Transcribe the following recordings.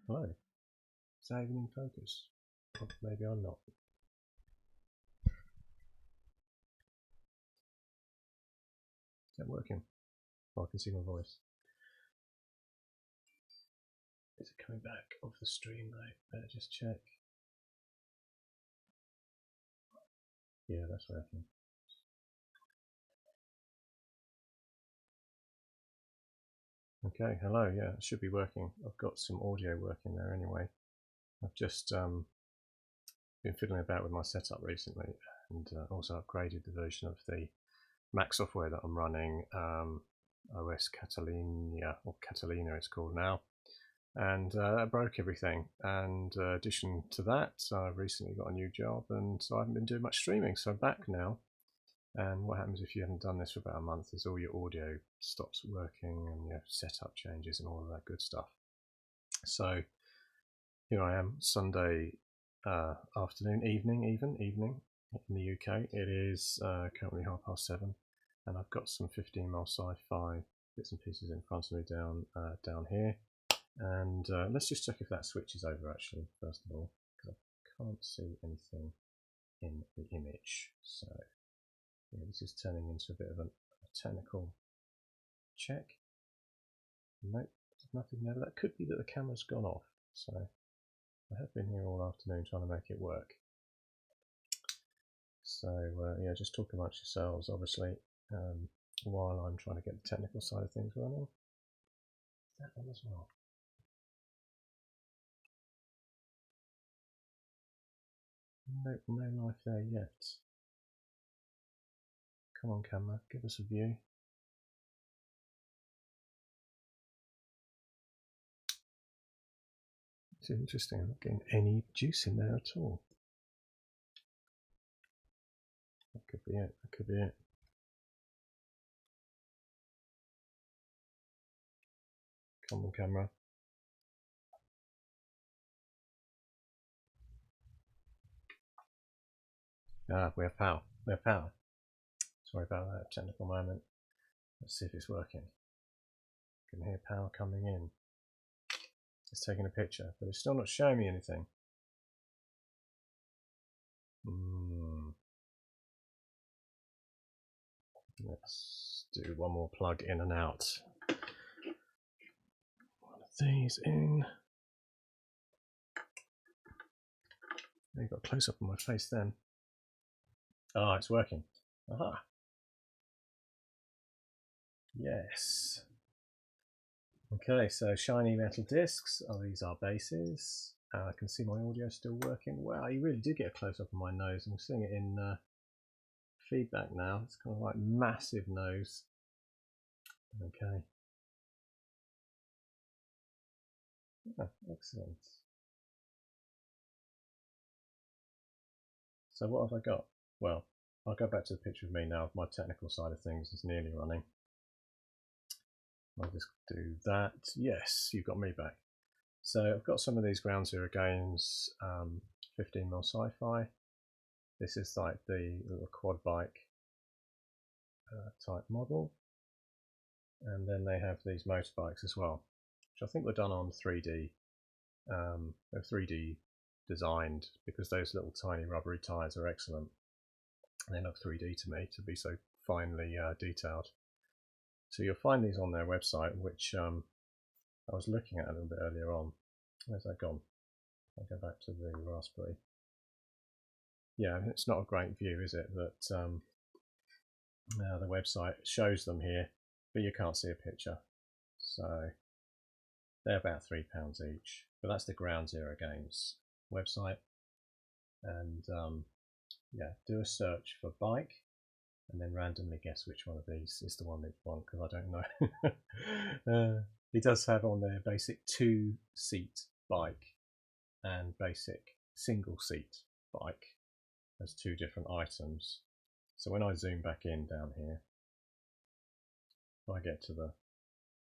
Hello. Is that even in focus? Or maybe I'm not. Is that working? Oh, I can see my voice. Is it coming back off the stream though? Better just check. Yeah, that's working. Okay, hello, yeah, it should be working. I've got some audio working there anyway. I've just been fiddling about with my setup recently and also upgraded the version of the Mac software that I'm running, OS Catalina, or Catalina it's called now, and that broke everything. And in addition to that, I've recently got a new job, and so I haven't been doing much streaming, so I'm back now. And what happens if you haven't done this for about a month is all your audio stops working and your setup changes and all of that good stuff. So here I am, Sunday afternoon, evening in the UK. It is currently 7:30, and I've got some 15mm sci-fi bits and pieces in front of me down here. And let's just check if that switches over actually, first of all, because I can't see anything in the image. So yeah, this is turning into a bit of a technical check. Nope, nothing there. That could be that the camera's gone off. So I have been here all afternoon trying to make it work. So yeah, just talk amongst yourselves, obviously, while I'm trying to get the technical side of things running. Is that on as well? Nope, no life there yet. Come on, camera, give us a view. It's interesting, I'm not getting any juice in there at all. That could be it, that could be it. Come on, camera. Ah, we have power. We have power. Sorry about that technical moment. Let's see if it's working. You can hear power coming in. It's taking a picture, but it's still not showing me anything. Let's do one more plug in and out. One of these in. You got a close up on my face then. Ah, it's working. Aha. Yes. Okay, so shiny metal discs. Oh, these are bases. I can see my audio still working. Wow, you really did get a close up on my nose. I'm seeing it in feedback now. It's kind of like massive nose. Okay. Oh, excellent. So what have I got? Well, I'll go back to the picture of me now. My technical side of things is nearly running. I'll just do that. Yes, you've got me back. So I've got some of these Ground Zero games, 15mm sci-fi. This is like the little quad bike type model. And then they have these motorbikes as well, which I think were done on 3D. They're 3D designed because those little tiny rubbery tyres are excellent. They look 3D to me, to be so finely detailed. So you'll find these on their website, which I was looking at a little bit earlier on. Where's that gone? I'll go back to the Raspberry. Yeah, it's not a great view, is it? That the website shows them here, but you can't see a picture. So they're about £3 each. But that's the Ground Zero Games website. And yeah, do a search for bike and then randomly guess which one of these is the one that you want, because I don't know. It does have on there basic 2-seat bike and basic single-seat bike as two different items. So when I zoom back in down here, if I get to the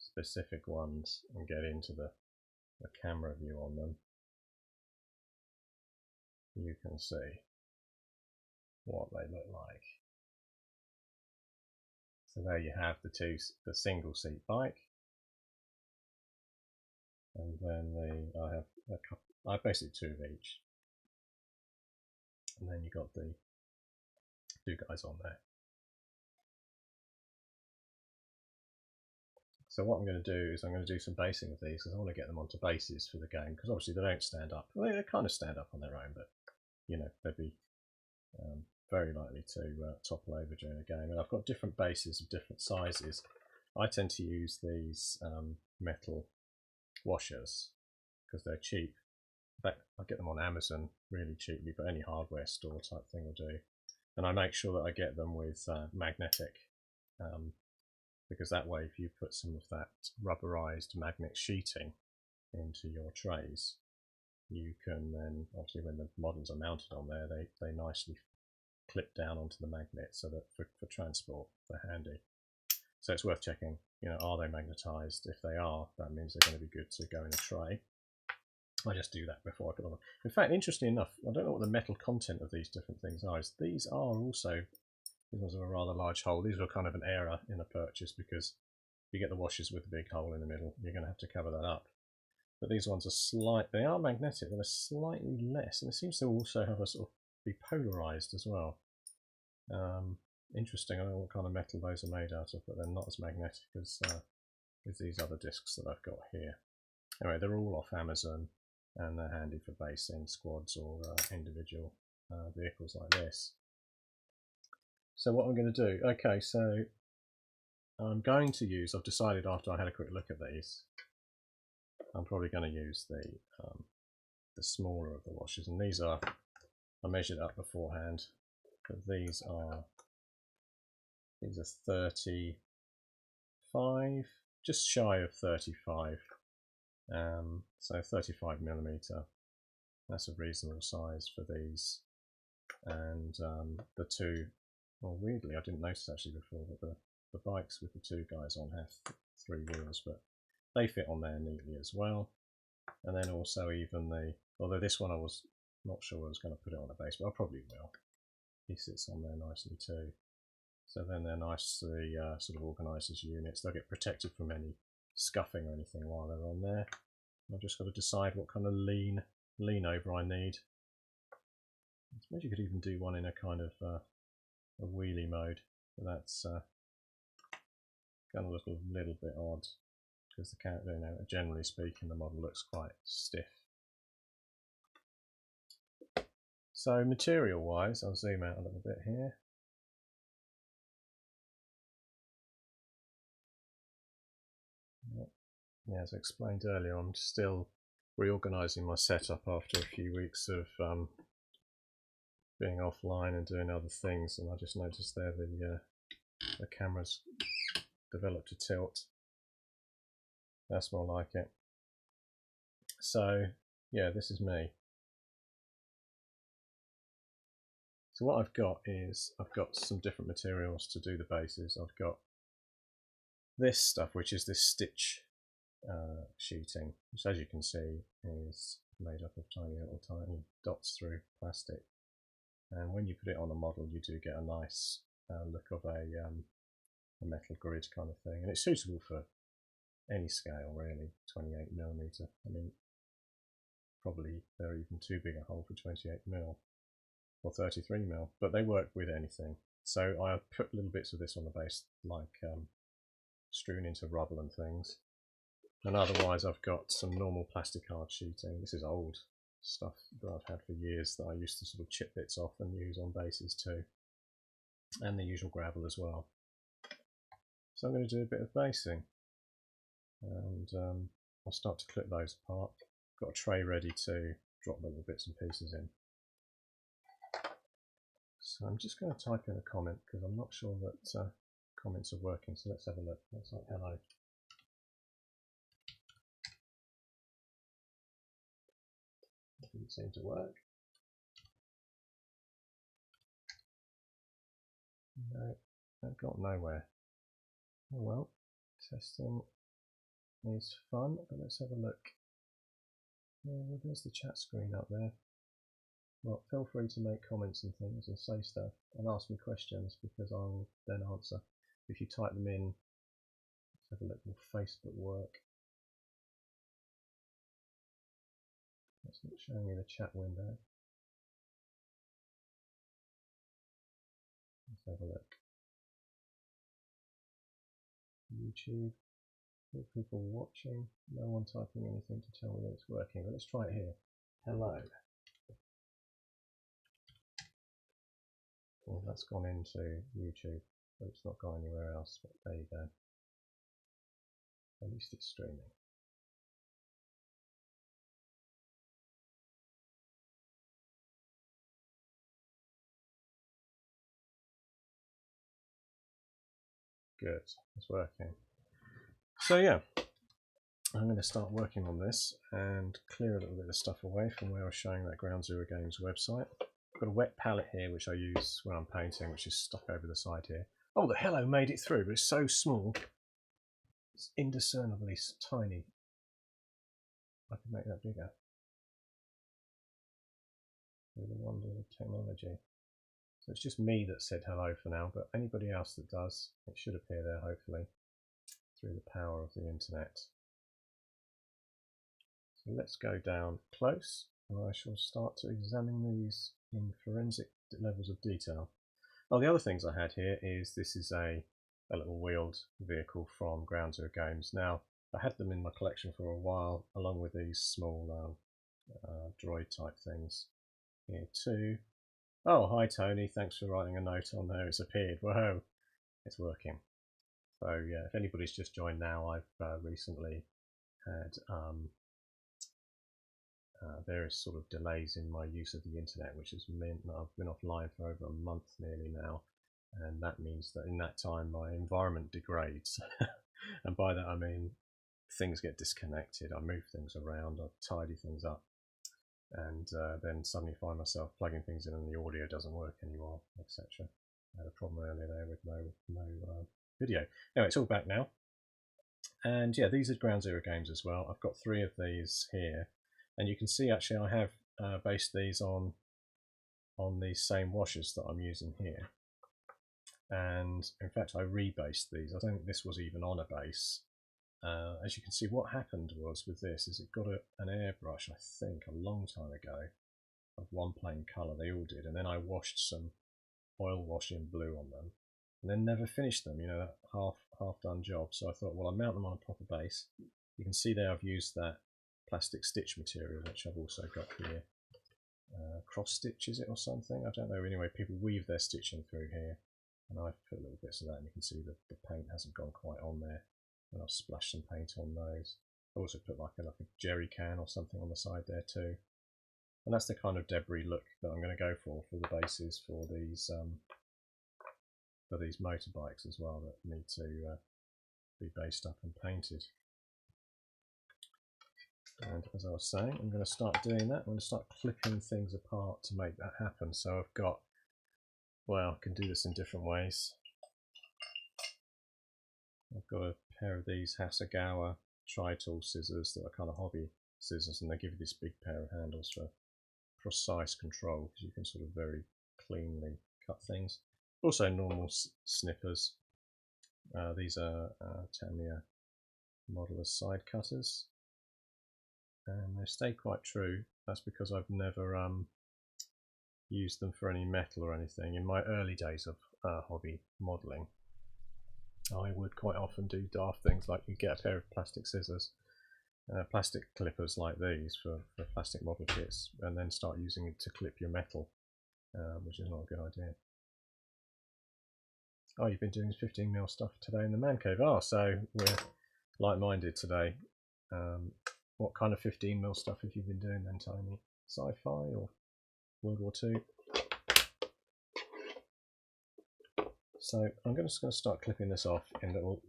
specific ones and get into the camera view on them, you can see what they look like. So there you have the single seat bike, and then I have a couple. I have basically 2 of each, and then you got the 2 guys on there. So what I'm going to do is I'm going to do some basing of these because I want to get them onto bases for the game, because obviously they don't stand up. Well, they kind of stand up on their own, but you know, they'd be very likely to topple over during a game. And I've got different bases of different sizes. I tend to use these metal washers because they're cheap. In fact, I get them on Amazon really cheaply, but any hardware store type thing will do. And I make sure that I get them with magnetic, because that way if you put some of that rubberized magnet sheeting into your trays, you can then, obviously when the models are mounted on there, they nicely clip down onto the magnet, so that for transport they're handy. So it's worth checking, you know, are they magnetized? If they are, that means they're going to be good to go in a tray. I just do that before I put them on. In fact, interestingly enough, I don't know what the metal content of these different things are. These are also, these ones have a rather large hole. These were kind of an error in a purchase, because you get the washers with the big hole in the middle, you're going to have to cover that up. But these ones are they are magnetic, but they're slightly less, and it seems to also have a sort of be polarized as well. Interesting. I don't know what kind of metal those are made out of, but they're not as magnetic as these other discs that I've got here. Anyway, they're all off Amazon, and they're handy for basing squads or individual vehicles like this. So what I'm going to do, okay, so I'm going to use, I've decided after I had a quick look at these, I'm probably going to use the smaller of the washers, and these are, I measured up beforehand, but these are 35, just shy of 35, so 35mm, that's a reasonable size for these. And the 2, well, weirdly I didn't notice actually before, but the bikes with the 2 guys on have 3 wheels, but they fit on there neatly as well. And then also even although this one I was not sure I was going to put it on a base, but I probably will. He sits on there nicely too. So then they're nicely sort of organised as units. They'll get protected from any scuffing or anything while they're on there. I've just got to decide what kind of lean over I need. I suppose you could even do one in a kind of a wheelie mode, but that's going to look a little bit odd, because the character, you know, generally speaking, the model looks quite stiff. So material wise, I'll zoom out a little bit here. Yeah, as I explained earlier, I'm still reorganising my setup after a few weeks of being offline and doing other things, and I just noticed there the camera's developed a tilt. That's more like it. So yeah, this is me. So what I've got is I've got some different materials to do the bases. I've got this stuff, which is this stitch sheeting, which as you can see is made up of tiny dots through plastic. And when you put it on a model, you do get a nice look of a metal grid kind of thing, and it's suitable for any scale really. 28mm. I mean, probably they're even too big a hole for 28mm or 33mm, but they work with anything. So I put little bits of this on the base, like strewn into rubble and things. And otherwise I've got some normal plastic hard sheeting. This is old stuff that I've had for years that I used to sort of chip bits off and use on bases too, and the usual gravel as well. So I'm going to do a bit of basing, and I'll start to clip those apart. Got a tray ready to drop little bits and pieces in. So I'm just going to type in a comment because I'm not sure that comments are working, so let's have a look. Looks like hello. Didn't seem to work. No, that got nowhere. Oh well, testing is fun, but let's have a look. Yeah, well, there's the chat screen up there. Well, feel free to make comments and things and say stuff and ask me questions, because I'll then answer. If you type them in, let's have a look, will Facebook work? That's not showing me the chat window. Let's have a look. YouTube. People watching. No one typing anything to tell me that it's working. But let's try it here. Hello. Well, that's gone into YouTube, but it's not gone anywhere else. But there you go. At least it's streaming. Good, it's working. So yeah, I'm going to start working on this and clear a little bit of stuff away from where I was showing that Ground Zero Games website. I've got a wet palette here which I use when I'm painting, which is stuck over the side here. Oh, the hello made it through, but it's so small. It's indiscernibly tiny. I can make that bigger. With the wonder of technology. So it's just me that said hello for now, but anybody else that does, it should appear there hopefully through the power of the internet. So let's go down close and I shall start to examine these in forensic levels of detail. Oh, the other things I had here is this is a little wheeled vehicle from Ground Zero Games. Now, I had them in my collection for a while along with these small droid type things here too. Oh, hi Tony, thanks for writing a note on there. It's appeared. Whoa, it's working. So yeah, if anybody's just joined now, I've recently had various sort of delays in my use of the internet, which has meant that I've been offline for over a month nearly now, and that means that in that time my environment degrades. And by that I mean things get disconnected, I move things around, I tidy things up, and then suddenly find myself plugging things in and the audio doesn't work anymore, etc. I had a problem earlier there with no video. Anyway, it's all back now. And yeah, these are Ground Zero Games as well. I've got 3 of these here, and you can see actually I have based these on these same washers that I'm using here. And in fact, I rebased these. I don't think this was even on a base. As you can see, what happened was with this is it got an airbrush, I think, a long time ago of one plain colour. They all did, and then I washed some oil wash in blue on them, and then never finished them. You know, that half done job. So I thought, well, I'll mount them on a proper base. You can see there I've used that plastic stitch material, which I've also got here. Cross stitch is it or something? I don't know. Anyway, people weave their stitching through here, and I've put little bits of that, and you can see that the paint hasn't gone quite on there. And I've splashed some paint on those. I also put like a jerry can or something on the side there too. And that's the kind of debris look that I'm going to go for the bases for these motorbikes as well, that need to be based up and painted. And as I was saying, I'm going to start doing that. I'm going to start clipping things apart to make that happen. So I've got, well, I can do this in different ways. I've got a pair of these Hasegawa tri-tool scissors that are kind of hobby scissors, and they give you this big pair of handles for precise control, because you can sort of very cleanly cut things. Also normal snippers. These are Tamiya modeler side cutters, and they stay quite true. That's because I've never used them for any metal or anything. In my early days of hobby modelling, I would quite often do daft things like you get a pair of plastic scissors, plastic clippers like these for plastic model kits, and then start using it to clip your metal, which is not a good idea. Oh, you've been doing 15mm stuff today in the man cave. Oh, so we're like-minded today. What kind of 15mm stuff have you been doing then, Tony? Sci-fi or World War II? So I'm just going to start clipping this off in little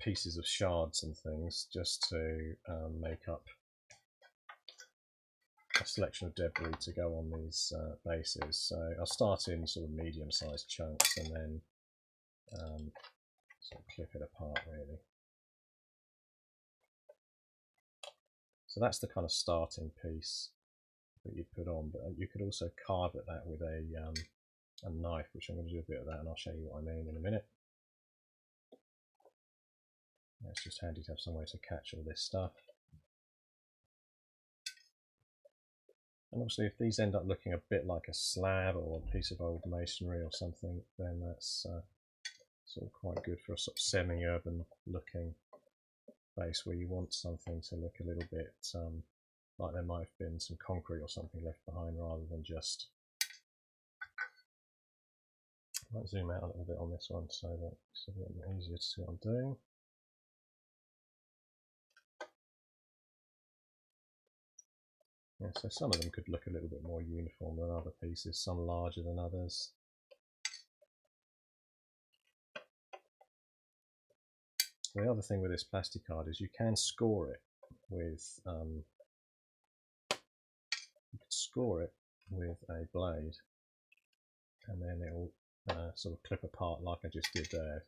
pieces of shards and things, just to make up a selection of debris to go on these bases. So I'll start in sort of medium-sized chunks and then sort of clip it apart really. So that's the kind of starting piece that you put on, but you could also carve at that with a knife, which I'm going to do a bit of that, and I'll show you what I mean in a minute. It's just handy to have somewhere to catch all this stuff. And obviously if these end up looking a bit like a slab or a piece of old masonry or something, then that's sort of quite good for a sort of semi-urban looking base where you want something to look a little bit like there might have been some concrete or something left behind rather than just... I might zoom out a little bit on this one so that it's a bit easier to see what I'm doing. Yeah, so some of them could look a little bit more uniform than other pieces, some larger than others. The other thing with this plastic card is you can score it with a blade, and then it will sort of clip apart like I just did there.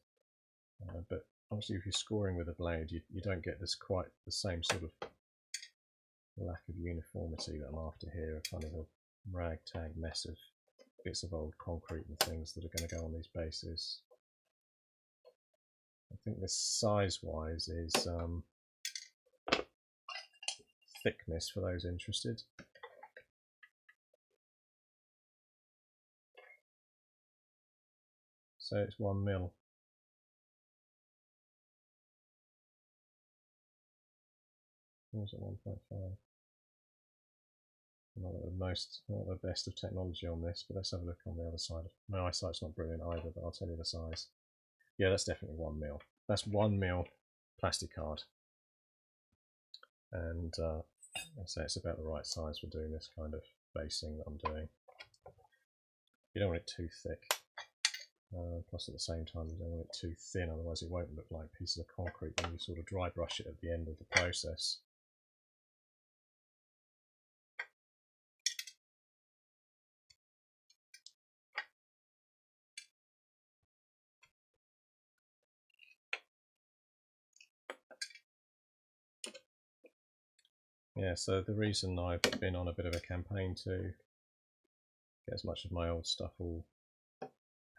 But obviously, if you're scoring with a blade, you don't get this quite the same sort of lack of uniformity that I'm after here. A kind of a ragtag mess of bits of old concrete and things that are going to go on these bases. I think this size-wise is thickness for those interested. So it's 1 mil. What was it, 1.5? Not the best of technology on this, but let's have a look on the other side. My eyesight's not brilliant either, but I'll tell you the size. Yeah, that's definitely 1 mil. That's 1 mil plastic card. And I'd say it's about the right size for doing this kind of basing that I'm doing. You don't want it too thick. Plus at the same time you don't want it too thin, otherwise it won't look like pieces of concrete when you sort of dry brush it at the end of the process. Yeah, so the reason I've been on a bit of a campaign to get as much of my old stuff all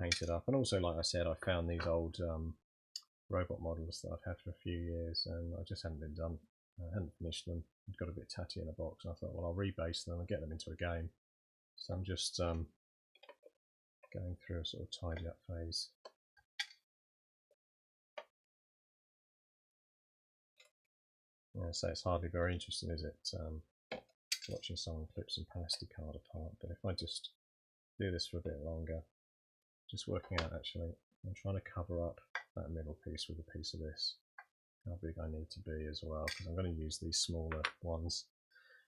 painted up, and also, like I said, I found these old robot models that I've had for a few years and I just hadn't been done. I hadn't finished them. I'd got a bit tatty in a box and I thought, well, I'll rebase them and get them into a game. So I'm just going through a sort of tidy up phase. Yeah, so it's hardly very interesting, is it, watching someone clip some plastic card apart, but if I just do this for a bit longer, just working out actually, I'm trying to cover up that middle piece with a piece of this, how big I need to be as well, because I'm going to use these smaller ones.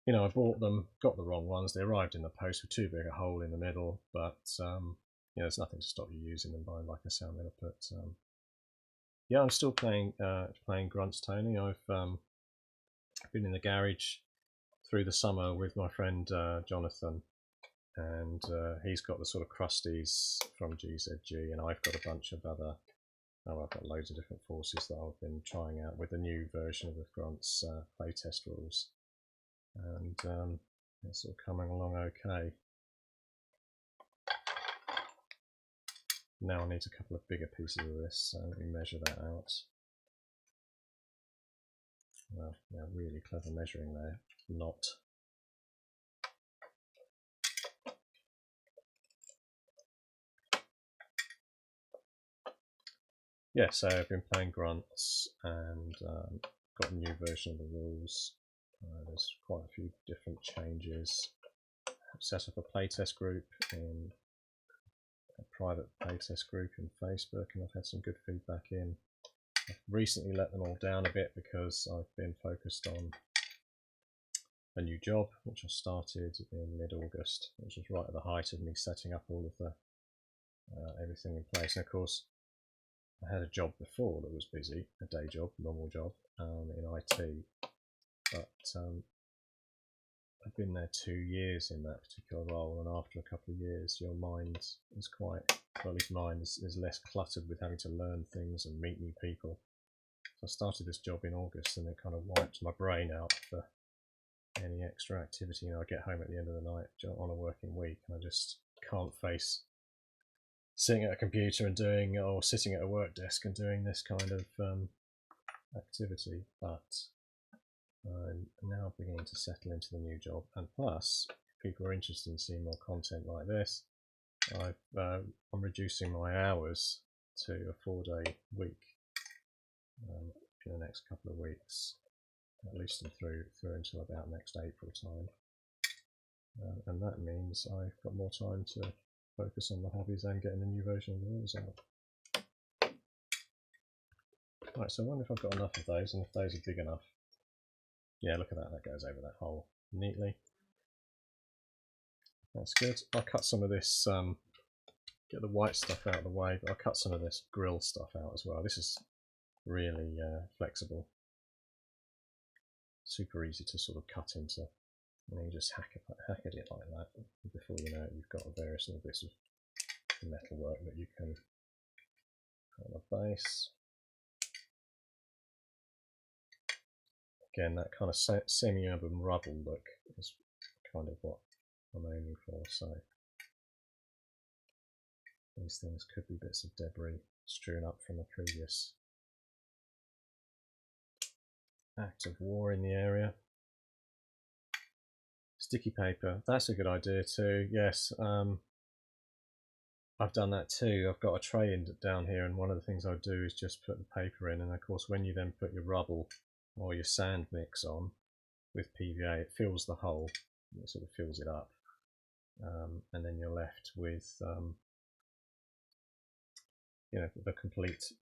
You know, I bought them, got the wrong ones, they arrived in the post with too big a hole in the middle, but you know, there's nothing to stop you using them by, like I say, I'm going to put... yeah, I'm still playing Grunts, Tony. I've been in the garage through the summer with my friend Jonathan, and he's got the sort of crusties from GZG, and I've got a bunch of other... I've got loads of different forces that I've been trying out with the new version of the Grunts playtest rules, and it's all coming along okay. Now I need a couple of bigger pieces of this, so let me measure that out. Well, yeah, really clever measuring there. Not. Yeah, so I've been playing Grunts and got a new version of the rules. There's quite a few different changes. I've set up a playtest group in a private playtest group in Facebook, and I've had some good feedback in. I've recently let them all down a bit because I've been focused on a new job, which I started in mid-August, which was right at the height of me setting up all of the everything in place. And of course, I had a job before that was busy, a day job, normal job, in IT, but I've been there 2 years in that particular role, and after a couple of years your mind is quite, well, at least mine is less cluttered with having to learn things and meet new people. So I started this job in August and it kind of wiped my brain out for any extra activity. You know, I get home at the end of the night on a working week and I just can't face sitting at a computer and doing, or sitting at a work desk and doing this kind of activity. But I'm now beginning to settle into the new job, and plus people are interested in seeing more content like this, I'm reducing my hours to a 4-day week in the next couple of weeks, at least through until about next April time. And that means I've got more time to focus on the hobbies and getting a new version of the rules out. Right, so I wonder if I've got enough of those, and if those are big enough. Yeah, look at that, that goes over that hole neatly. That's good. I'll cut some of this, get the white stuff out of the way, but I'll cut some of this grill stuff out as well. This is really flexible. Super easy to sort of cut into, and you just hack at it like that. Before you know it, you've got various little bits of metalwork that you can put on the base. Again, that kind of semi-urban rubble look is kind of what I'm aiming for. So these things could be bits of debris strewn up from a previous act of war in the area. Sticky paper, that's a good idea too. Yes, I've done that too. I've got a tray down here, and one of the things I do is just put the paper in, and of course when you then put your rubble or your sand mix on with PVA, it fills the hole, it sort of fills it up, and then you're left with you know, the complete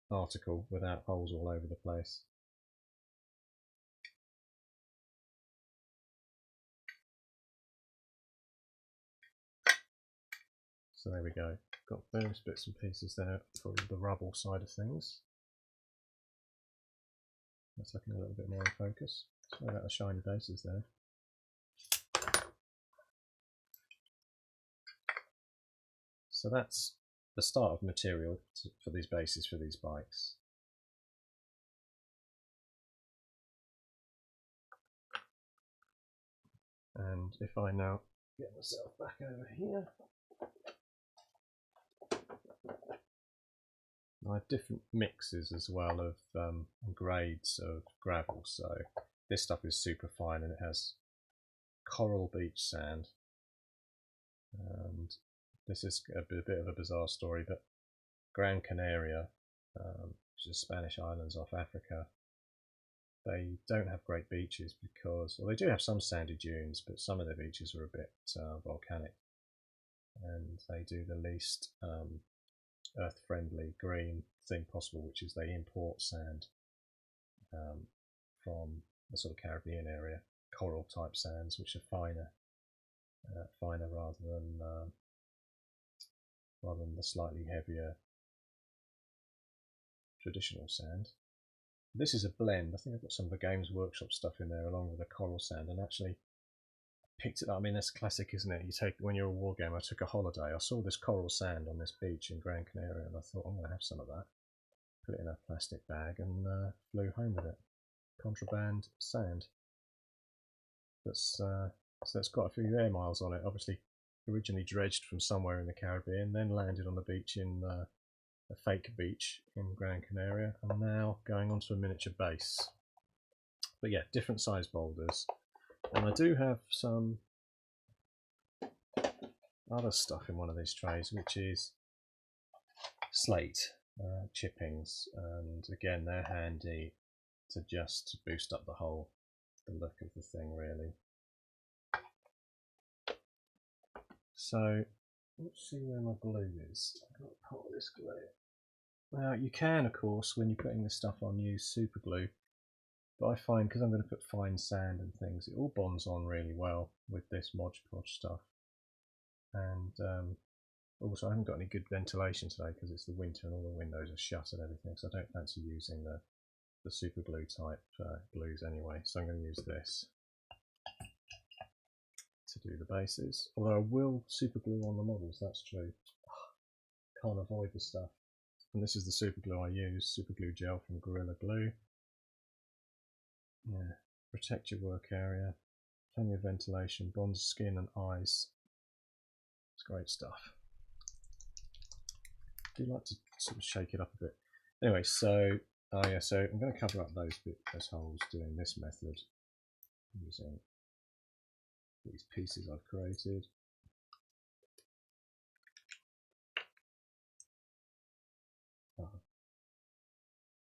article without holes all over the place. So there we go, got various bits and pieces there for the rubble side of things. That's looking a little bit more in focus. Sorry about the shiny bases there. So that's the start of material for these bases for these bikes. And if I now get myself back over here, I have different mixes as well of grades of gravel. So this stuff is super fine, and it has coral beach sand. And this is a bit of a bizarre story, but Gran Canaria, which is Spanish islands off Africa, they don't have great beaches because, well, they do have some sandy dunes, but some of their beaches are a bit volcanic, and they do the least earth-friendly green thing possible, which is they import sand from the sort of Caribbean area, coral type sands, which are finer rather than the slightly heavier traditional sand. This is a blend. I think I've got some of the Games Workshop stuff in there along with the coral sand, and actually picked it up. I mean, that's classic, isn't it? You take, when you're a war gamer, I took a holiday, I saw this coral sand on this beach in Gran Canaria, and I thought, I'm going to have some of that. Put it in a plastic bag and flew home with it. Contraband sand. So that's got a few air miles on it. Obviously, originally dredged from somewhere in the Caribbean, then landed on the beach in a fake beach in Gran Canaria, and now going onto a miniature base. But yeah, different size boulders. And I do have some other stuff in one of these trays, which is slate chippings, and again they're handy to just boost up the look of the thing, really. So let's see where my glue is. I've got a pot of this glue. Now you can, of course, when you're putting this stuff on, use super glue, but I find, because I'm going to put fine sand and things, it all bonds on really well with this Mod Podge stuff. And also, I haven't got any good ventilation today because it's the winter and all the windows are shut and everything, so I don't fancy using the super glue type glues anyway, so I'm going to use this to do the bases. Although I will super glue on the models, that's true. Can't avoid the stuff. And this is the super glue I use, super glue gel from Gorilla Glue. Yeah, protect your work area, plenty of ventilation, bonds skin and eyes. It's great stuff. I do like to sort of shake it up a bit. Anyway, so so I'm going to cover up those holes doing this method using these pieces I've created. Oh,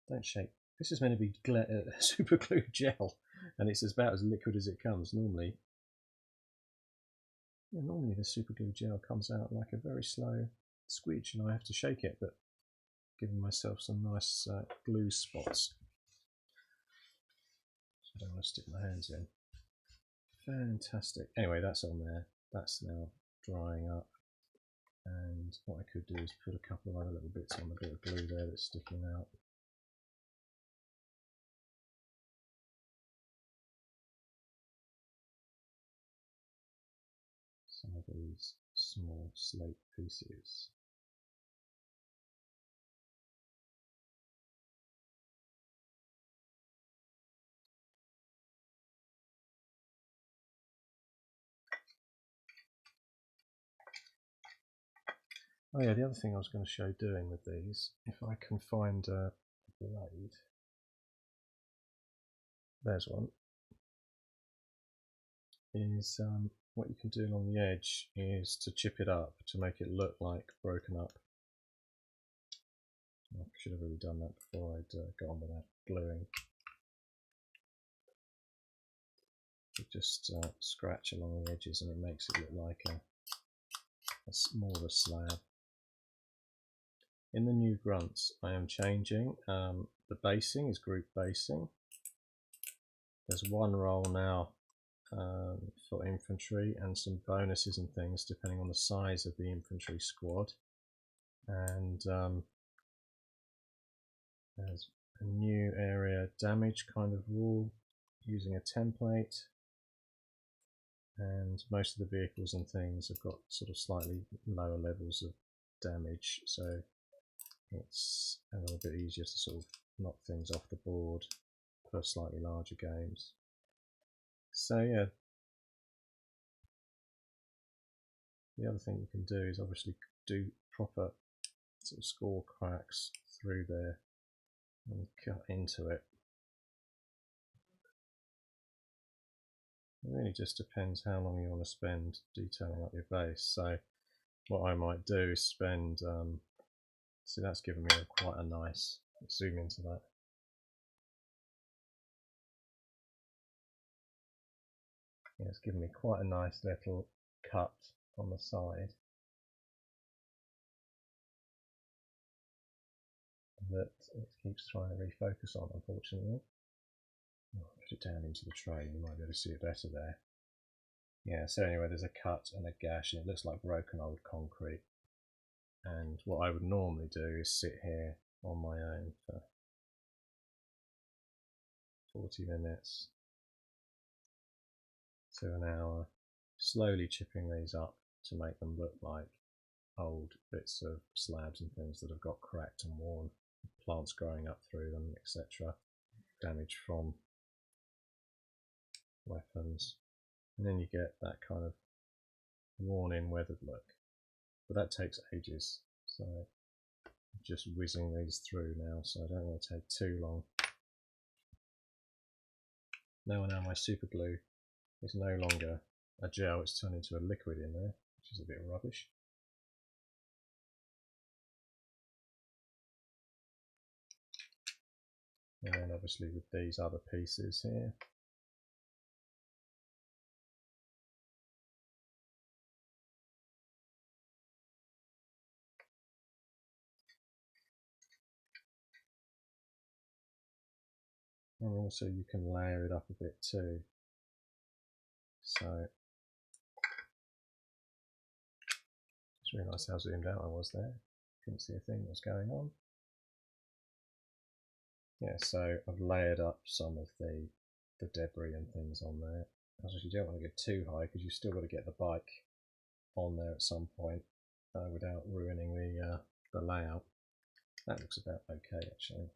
don't shake. This is meant to be super glue gel, and it's about as liquid as it comes. Normally the super glue gel comes out like a very slow squeege, and I have to shake it, but giving myself some nice glue spots. So I don't want to stick my hands in. Fantastic. Anyway, that's on there. That's now drying up. And what I could do is put a couple of other little bits on the bit of glue there that's sticking out. Some of these small slate pieces. Oh yeah, the other thing I was going to show doing with these, if I can find a blade, there's one, is what you can do along the edge is to chip it up to make it look like broken up. I should have really done that before I'd got on with that gluing. You just scratch along the edges and it makes it look like more of a slab. In the new grunts I am changing, the basing is group basing. There's one roll now for infantry and some bonuses and things depending on the size of the infantry squad, and there's a new area damage kind of rule using a template, and most of the vehicles and things have got sort of slightly lower levels of damage, so it's a little bit easier to sort of knock things off the board for slightly larger games. So yeah, the other thing you can do is obviously do proper sort of score cracks through there and cut into it. It really just depends how long you want to spend detailing up your base. So what I might do is spend, see that's given me quite a nice, let's zoom into that. Yeah, it's given me quite a nice little cut on the side that it keeps trying to refocus on, unfortunately. I'll put it down into the tray, you might be able to see it better there. Yeah, so anyway, there's a cut and a gash and it looks like broken old concrete. And what I would normally do is sit here on my own for 40 minutes to an hour, slowly chipping these up to make them look like old bits of slabs and things that have got cracked and worn, plants growing up through them, etc. Damage from weapons, and then you get that kind of worn in, weathered look. But that takes ages, so I'm just whizzing these through now, so I don't want to take too long. Now my super glue is no longer a gel, it's turned into a liquid in there, which is a bit rubbish. And then obviously with these other pieces here, and also you can layer it up a bit too. So it's really nice how zoomed out I was there. Couldn't see a thing that was going on. Yeah, so I've layered up some of the debris and things on there. Obviously you don't want to get too high because you've still got to get the bike on there at some point without ruining the layout. That looks about okay actually.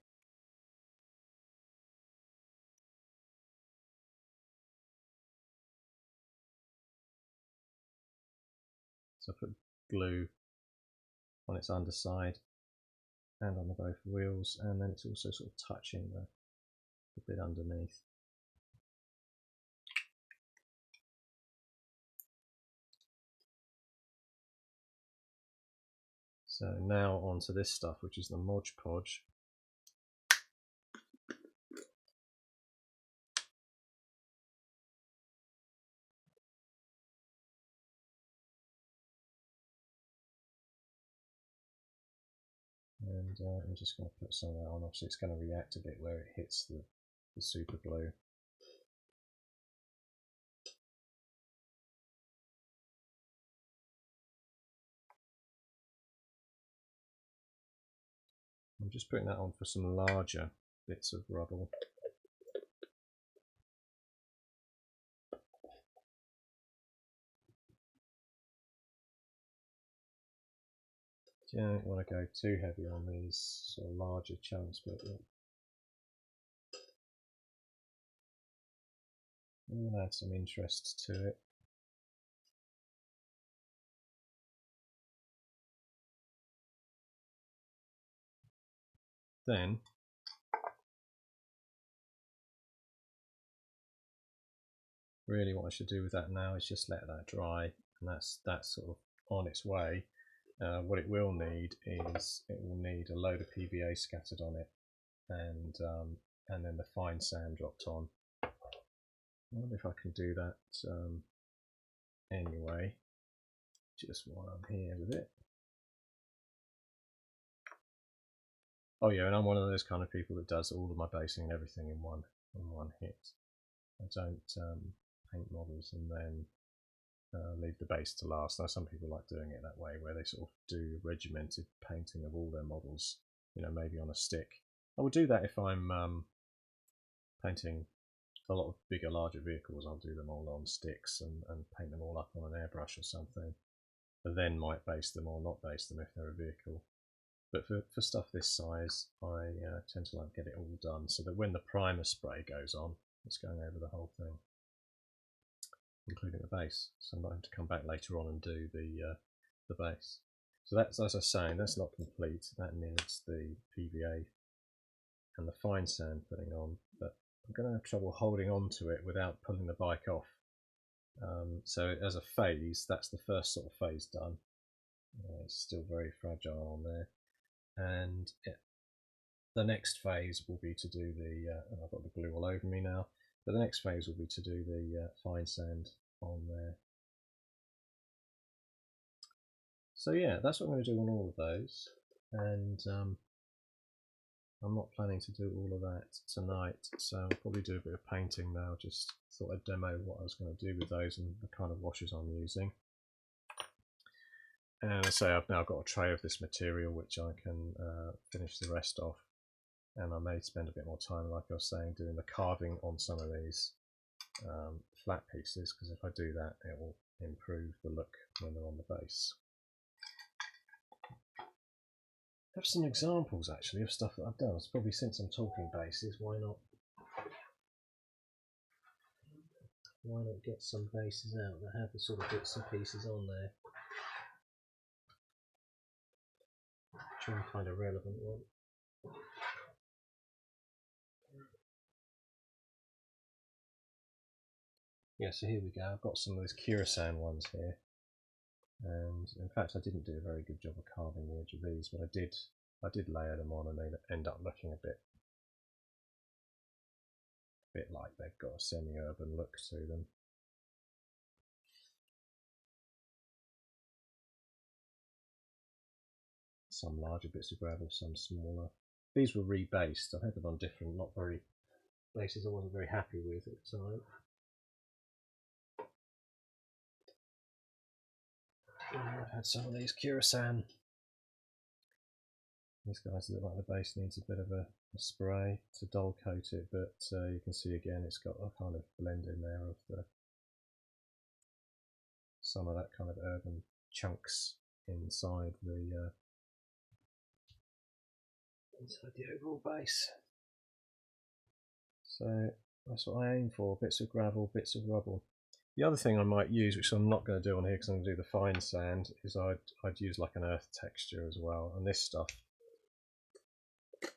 So I put glue on its underside and on the both wheels, and then it's also sort of touching the bit underneath. So now onto this stuff, which is the Mod Podge. And I'm just going to put some of that on. Obviously it's going to react a bit where it hits the super glue. I'm just putting that on for some larger bits of rubble. You don't want to go too heavy on these sort of larger chunks, but we'll add some interest to it. Then really what I should do with that now is just let that dry, and that's sort of on its way. What it will need is it will need a load of PVA scattered on it, and then the fine sand dropped on. I wonder if I can do that anyway, just while I'm here with it. Oh yeah, and I'm one of those kind of people that does all of my basing and everything in one hit. I don't paint models and then leave the base to last. Now some people like doing it that way, where they sort of do regimented painting of all their models, you know, maybe on a stick. I would do that if I'm painting a lot of bigger, larger vehicles. I'll do them all on sticks and paint them all up on an airbrush or something, and then might base them or not base them if they're a vehicle. But for stuff this size, I tend to like get it all done so that when the primer spray goes on, it's going over the whole thing, including the base. So I'm going to come back later on and do the base. So that's, as I was saying, that's not complete. That needs the PVA and the fine sand putting on, but I'm going to have trouble holding on to it without pulling the bike off. So as a phase, that's the first sort of phase done. It's still very fragile on there. And the next phase will be to do the, I've got the glue all over me now, but the next phase will be to do the fine sand on there. So yeah, that's what I'm going to do on all of those, and I'm not planning to do all of that tonight, so I'll probably do a bit of painting now. Just thought I'd demo what I was going to do with those and the kind of washes I'm using. And I say I've now got a tray of this material which I can finish the rest off, and I may spend a bit more time, like I was saying, doing the carving on some of these flat pieces, because if I do that it will improve the look when they're on the base. I have some examples actually of stuff that I've done. It's probably since I'm talking bases, why not get some bases out that have the sort of bits and pieces on there. Try and find a relevant one. Yeah, so here we go. I've got some of those Kirasan ones here, and in fact I didn't do a very good job of carving the edge of these, but I did layer them on, and they end up looking a bit like they've got a semi-urban look to them. Some larger bits of gravel, some smaller. These were rebased. I had them on different, not very bases I wasn't very happy with at the time. I've had some of these Kirasan. These guys look like the base needs a bit of a spray to dull coat it, but you can see again it's got a kind of blend in there of some of that kind of urban chunks inside the overall base. So that's what I aim for, bits of gravel, bits of rubble. The other thing I might use, which I'm not going to do on here because I'm going to do the fine sand, is I'd use like an earth texture as well. And this stuff, I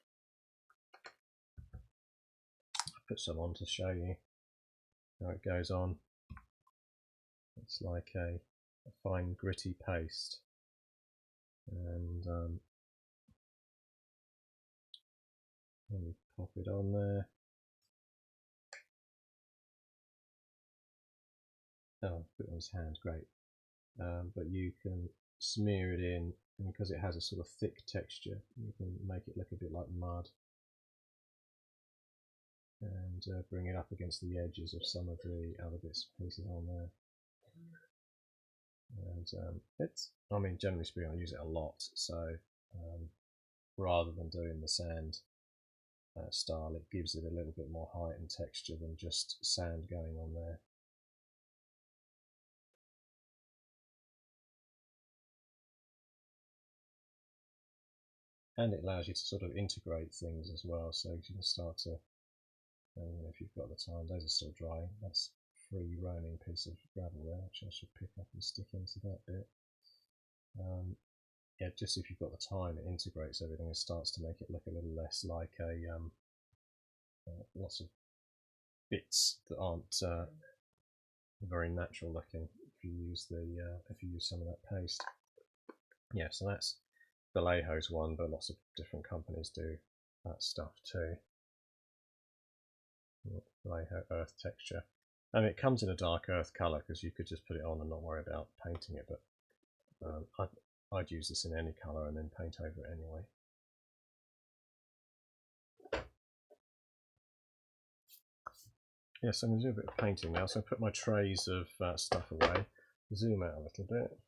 put some on to show you how it goes on. It's like a fine gritty paste. and then you pop it on there. Oh, put it on his hand, great. But you can smear it in, and because it has a sort of thick texture, you can make it look a bit like mud, and bring it up against the edges of some of the other bits and pieces on there. And I mean, generally speaking, I use it a lot, so rather than doing the sand style, it gives it a little bit more height and texture than just sand going on there. And it allows you to sort of integrate things as well, so you can start to, if you've got the time. Those are still drying. That's free roaming piece of gravel there, which I should pick up and stick into that bit. Yeah, just if you've got the time, it integrates everything and starts to make it look a little less like a lots of bits that aren't very natural looking if you use some of that paste. Yeah, so that's Vallejo's one, but lots of different companies do that stuff too. Vallejo earth texture. I mean, it comes in a dark earth colour because you could just put it on and not worry about painting it, but I'd use this in any colour and then paint over it anyway. Yes, I'm going to do a bit of painting now, so I put my trays of stuff away, zoom out a little bit.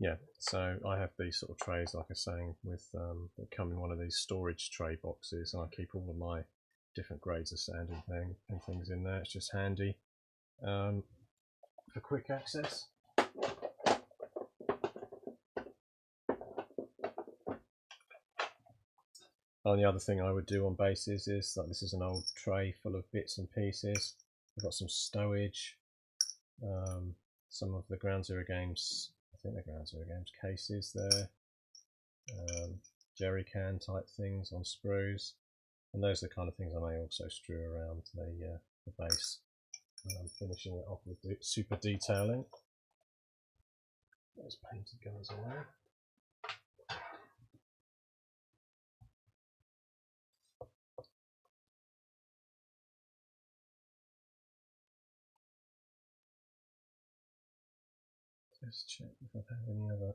Yeah, so I have these sort of trays, like I was saying, with that come in one of these storage tray boxes, and I keep all of my different grades of sand and things in there. It's just handy for quick access. And the other thing I would do on bases is, like, this is an old tray full of bits and pieces. I've got some stowage, some of the Ground Zero Games, I think they're Ground Zero Games cases there, jerry can type things on sprues, and those are the kind of things I may also strew around the base. And I'm finishing it off with super detailing. Those painted guys away. Just check if I've had any other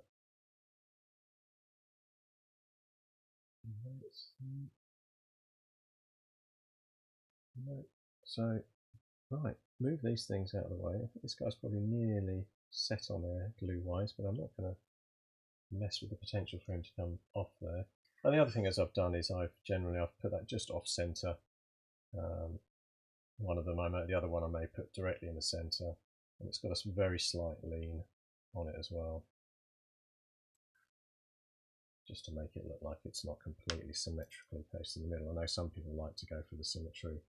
notes. No. So, right, move these things out of the way. I think this guy's probably nearly set on there glue-wise, but I'm not going to mess with the potential for him to come off there. And the other thing as I've done is I've put that just off centre. One of them the other one I may put directly in the centre, and it's got a very slight lean on it as well, just to make it look like it's not completely symmetrically placed in the middle. I know some people like to go for the symmetry.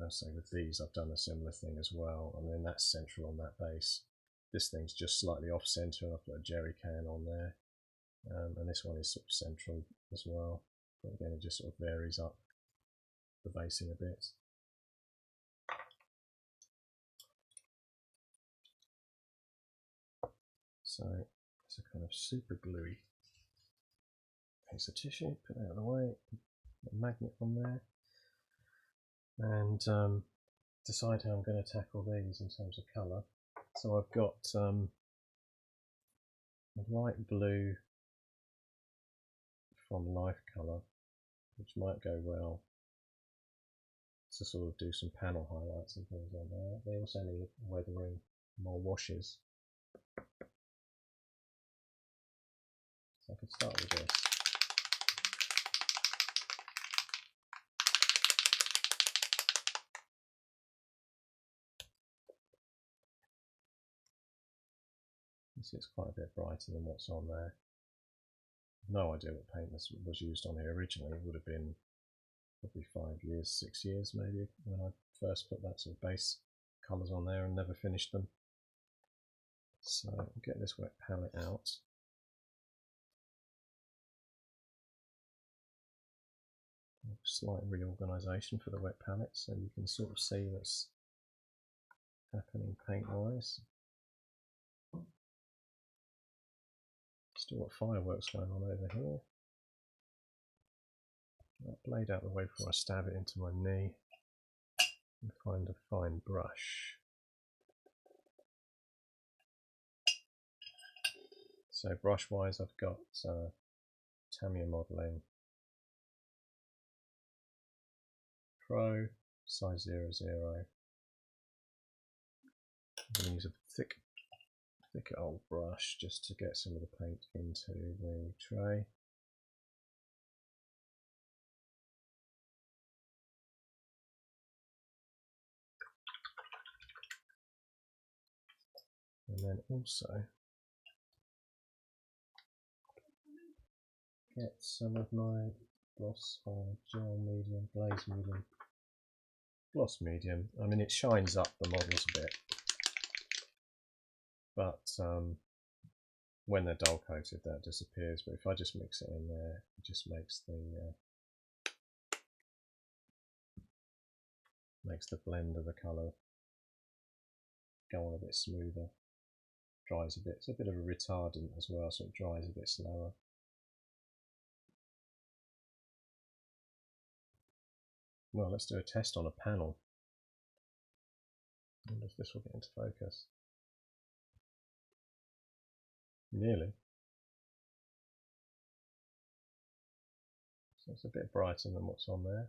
I'll say with these I've done a similar thing as well, and then that's central on that base. This thing's just slightly off centre, and I've put a jerry can on there, and this one is sort of central as well, but again it just sort of varies up the basing a bit. So it's a kind of super gluey piece of tissue, put that out of the way, put a magnet on there, and decide how I'm going to tackle these in terms of colour. So I've got a light blue from Life Colour, which might go well to sort of do some panel highlights and things on there. They also need weathering, more washes. So I could start with this. You see it's quite a bit brighter than what's on there. No idea what paint this was used on here originally. It would have been probably 5 years, 6 years maybe, when I first put that sort of base colours on there and never finished them. So I'll get this wet palette out. Slight reorganisation for the wet palette, so you can sort of see this happening paint-wise. Still got fireworks going on over here. That blade out of the way before I stab it into my knee and find a fine brush. So brush-wise, I've got Tamiya Modeling Pro size 00. I'm going to use a thicker old brush just to get some of the paint into the tray. And then also get some of my gloss gel medium, glaze medium, gloss medium. I mean, it shines up the models a bit, but when they're dull coated that disappears. But if I just mix it in there, it just makes the blend of the colour go on a bit smoother. Dries a bit. It's a bit of a retardant as well, so it dries a bit slower. Well, let's do a test on a panel. I wonder if this will get into focus. Nearly. So it's a bit brighter than what's on there.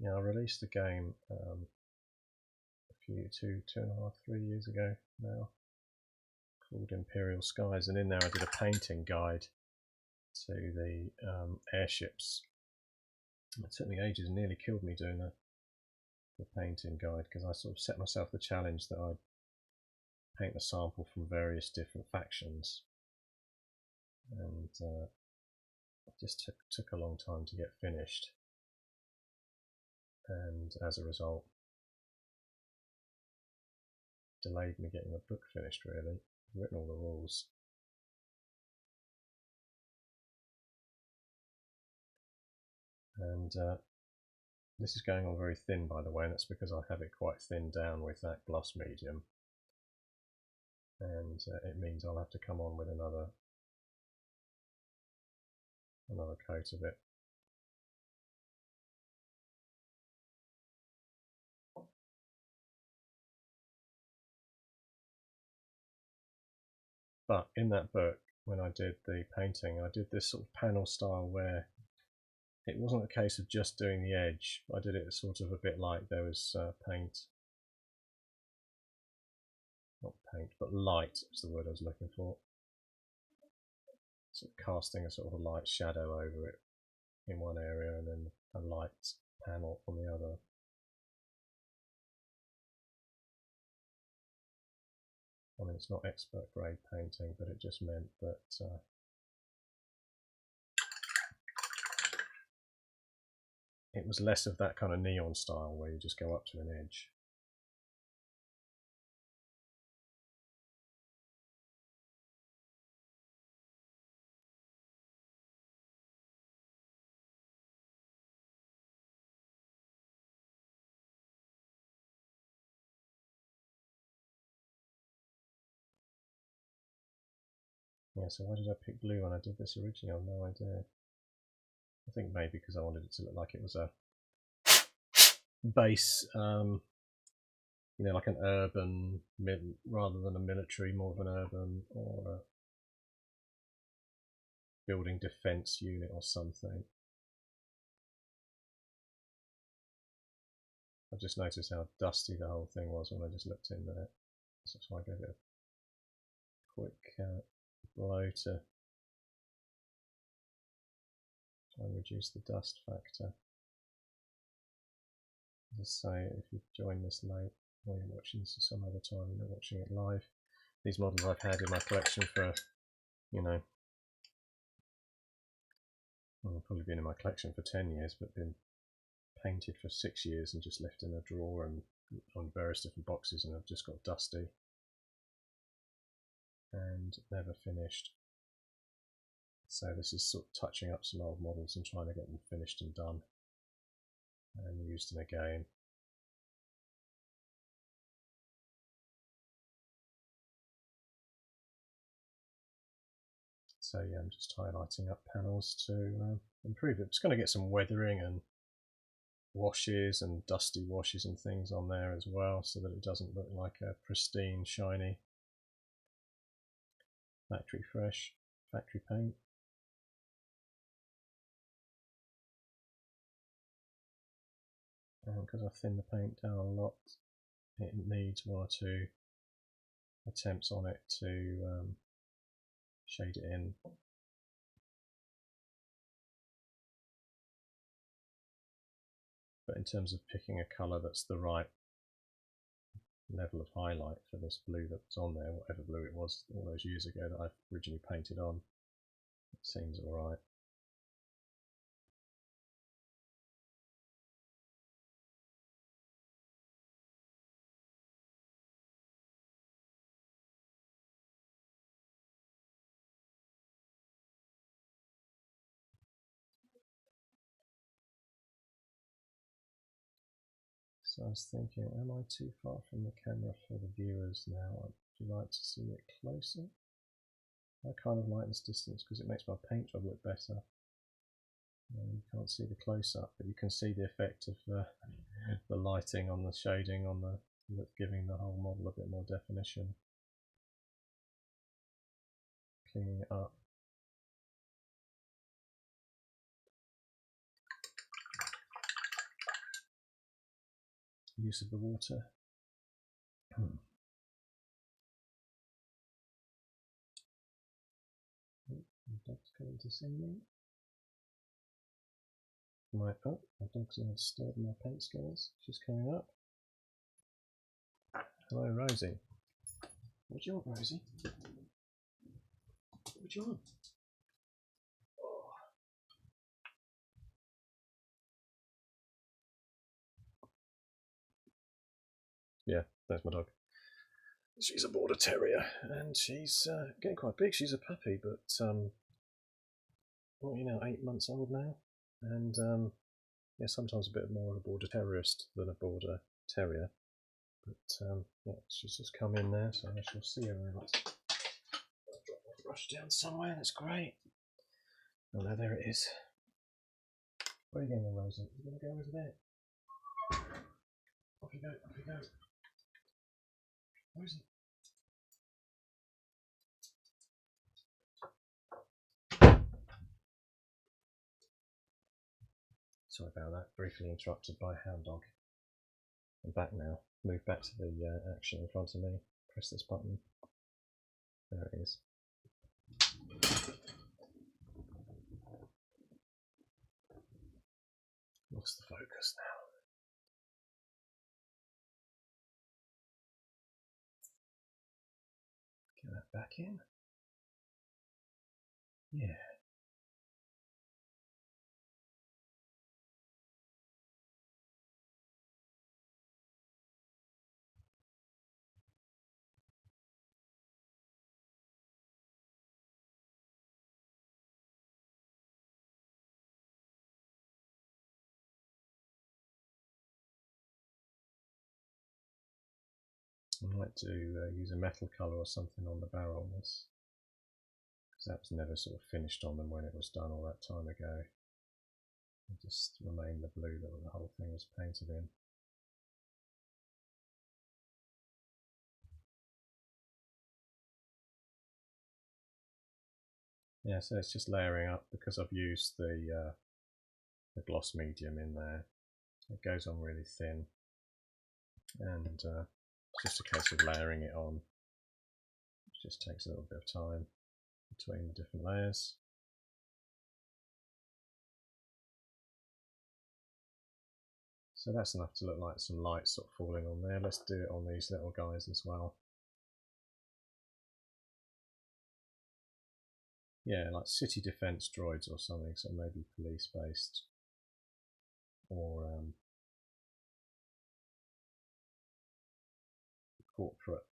Yeah, I released a game two and a half, 3 years ago now, called Imperial Skies, and in there I did a painting guide to the airships. It took me ages and nearly killed me doing the painting guide, because I sort of set myself the challenge that I'd paint a sample from various different factions, and it just took a long time to get finished, and as a result delayed me getting the book finished really. I've written all the rules. And this is going on very thin, by the way, and that's because I have it quite thinned down with that gloss medium, and it means I'll have to come on with another coat of it. But in that book, when I did the painting, I did this sort of panel style where it wasn't a case of just doing the edge. I did it sort of a bit like there was not paint, but light is the word I was looking for. Sort of casting a sort of a light shadow over it in one area and then a light panel on the other. I mean, it's not expert grade painting, but it just meant that it was less of that kind of neon style where you just go up to an edge. Yeah, so why did I pick blue when I did this originally? I have no idea. I think maybe because I wanted it to look like it was a base, you know, like an urban, rather than a military, more of an urban or a building defense unit or something. I just noticed how dusty the whole thing was when I just looked in there. So that's why I gave it a quick blow to try and reduce the dust factor. As I say, if you've joined this late or you're watching this at some other time, you're not watching it live. These models I've had in my collection for, you know, well, they've probably been in my collection for 10 years, but been painted for 6 years and just left in a drawer and on various different boxes, and have just got dusty. and never finished. So this is sort of touching up some old models and trying to get them finished and done and used in a game. So yeah, I'm just highlighting up panels to improve it. It's going to get some weathering and washes and dusty washes and things on there as well, so that it doesn't look like a pristine, shiny, factory fresh, factory paint. And because I thinned the paint down a lot, it needs one or two attempts on it to shade it in. But in terms of picking a colour that's the right level of highlight for this blue that was on there, whatever blue it was all those years ago that I originally painted on, it seems alright. So I was thinking, am I too far from the camera for the viewers now? Would you like to see it closer? I kind of like this distance because it makes my paint job look better. You can't see the close-up, but you can see the effect of the lighting on the shading on the giving the whole model a bit more definition. Cleaning it up. Use of the water. The dog's coming to see me. My dog's disturbed my paint skills. She's coming up. Hello, Rosie. What do you want, Rosie? What do you want? Oh. Yeah, there's my dog. She's a border terrier, and she's getting quite big. She's a puppy, but well, 8 months old now, and yeah, sometimes a bit more of a border terrierist than a border terrier. But yeah, she's just come in there, so I shall see her around. I'll drop my brush down somewhere. That's great. Oh no, there it is. Where are you going, Rosie? You're going to go over there. Off you go. Off you go. Rosie. Sorry about that. Briefly interrupted by a hound dog. I'm back now. Move back to the action in front of me. Press this button. There it is. Lost the focus now. Get that back in. Yeah. I might use a metal colour or something on the barrel on this, because that was never sort of finished on them when it was done all that time ago. It just remained the blue that the whole thing was painted in. Yeah, so it's just layering up because I've used the gloss medium in there. It goes on really thin, and it's just a case of layering it on. It just takes a little bit of time between the different layers. So that's enough to look like some light sort of falling on there. Let's do it on these little guys as well. Yeah, like city defence droids or something, so maybe police based, or corporate.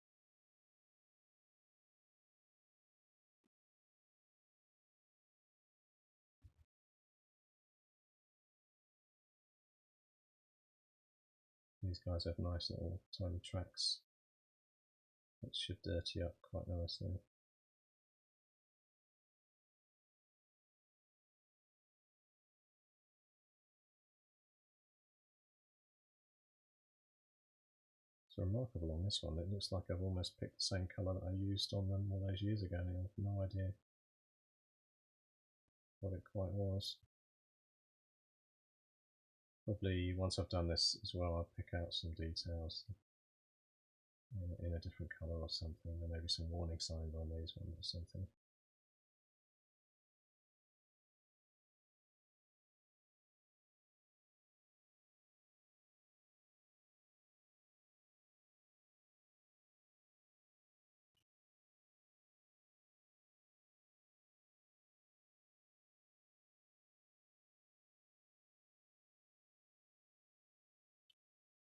These guys have nice little tiny tracks that should dirty up quite nicely. It's remarkable on this one, it looks like I've almost picked the same colour that I used on them all those years ago, and I have no idea what it quite was. Probably once I've done this as well, I'll pick out some details in a different colour or something, and maybe some warning signs on these ones or something.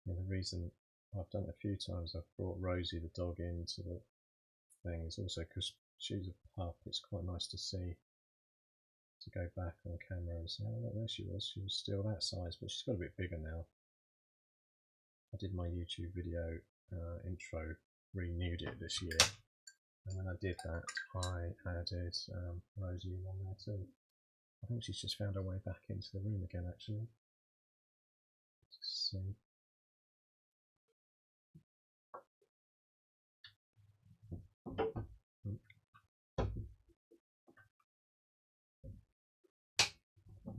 Yeah, the reason I've done it a few times, I've brought Rosie the dog into the thing, is also because she's a pup. It's quite nice to see, to go back on camera and say, oh look, there she was still that size, but she's got a bit bigger now. I did my YouTube video intro, renewed it this year, and when I did that I added Rosie on there too. I think she's just found her way back into the room again actually. Let's see.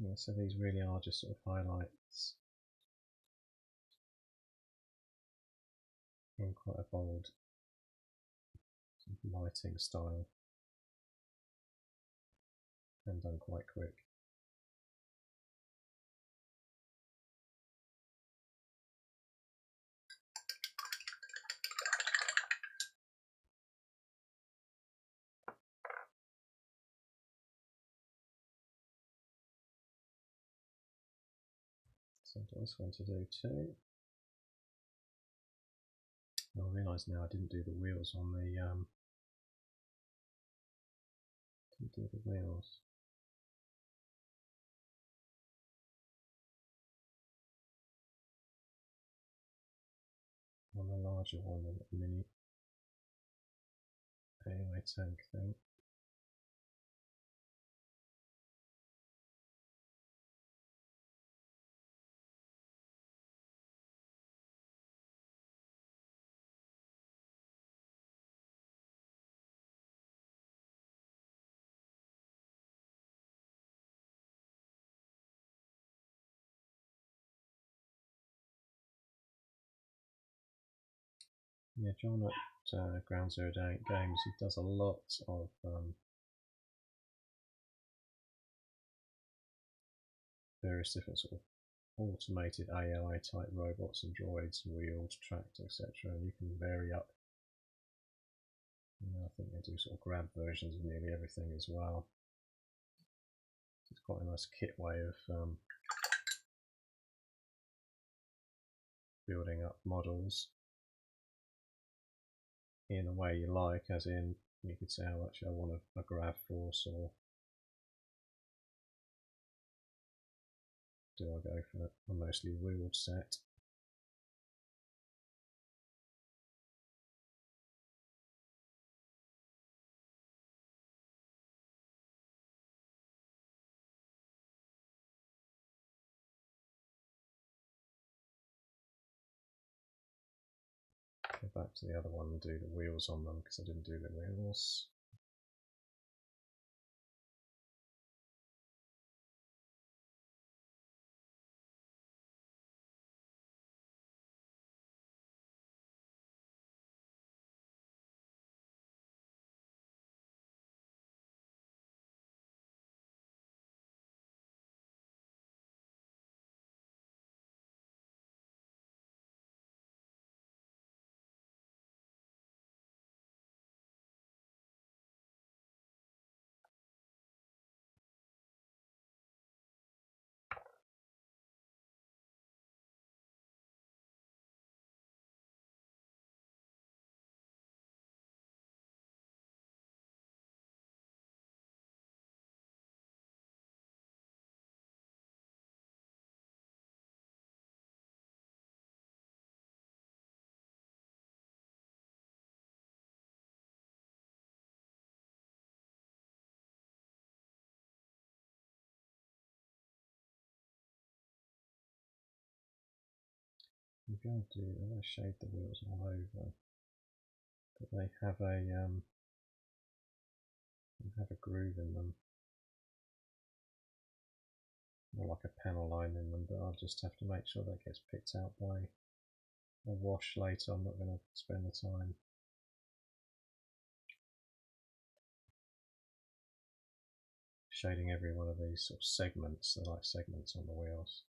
Yeah, so these really are just sort of highlights in quite a bold lighting style, and done quite quick. So I've got this one to do too. I realise now I didn't do the wheels on the on the larger one, the mini AOA tank thing. Yeah, John at Ground Zero Games, he does a lot of various different sort of automated AI type robots and droids, wheeled, tracked, etc. And you can vary up. I think they do sort of grab versions of nearly everything as well. It's quite a nice kit way of building up models in a way you like, as in you could say, oh, actually I want a grav force, or do I go for a mostly wheeled set? Go back to the other one and do the wheels on them because I didn't do the wheels. I'm going to shade the wheels all over, but they have a groove in them, more like a panel line in them, but I'll just have to make sure that gets picked out by a wash later. I'm not going to spend the time. Shading every one of these sort of segments, they're like segments on the wheels.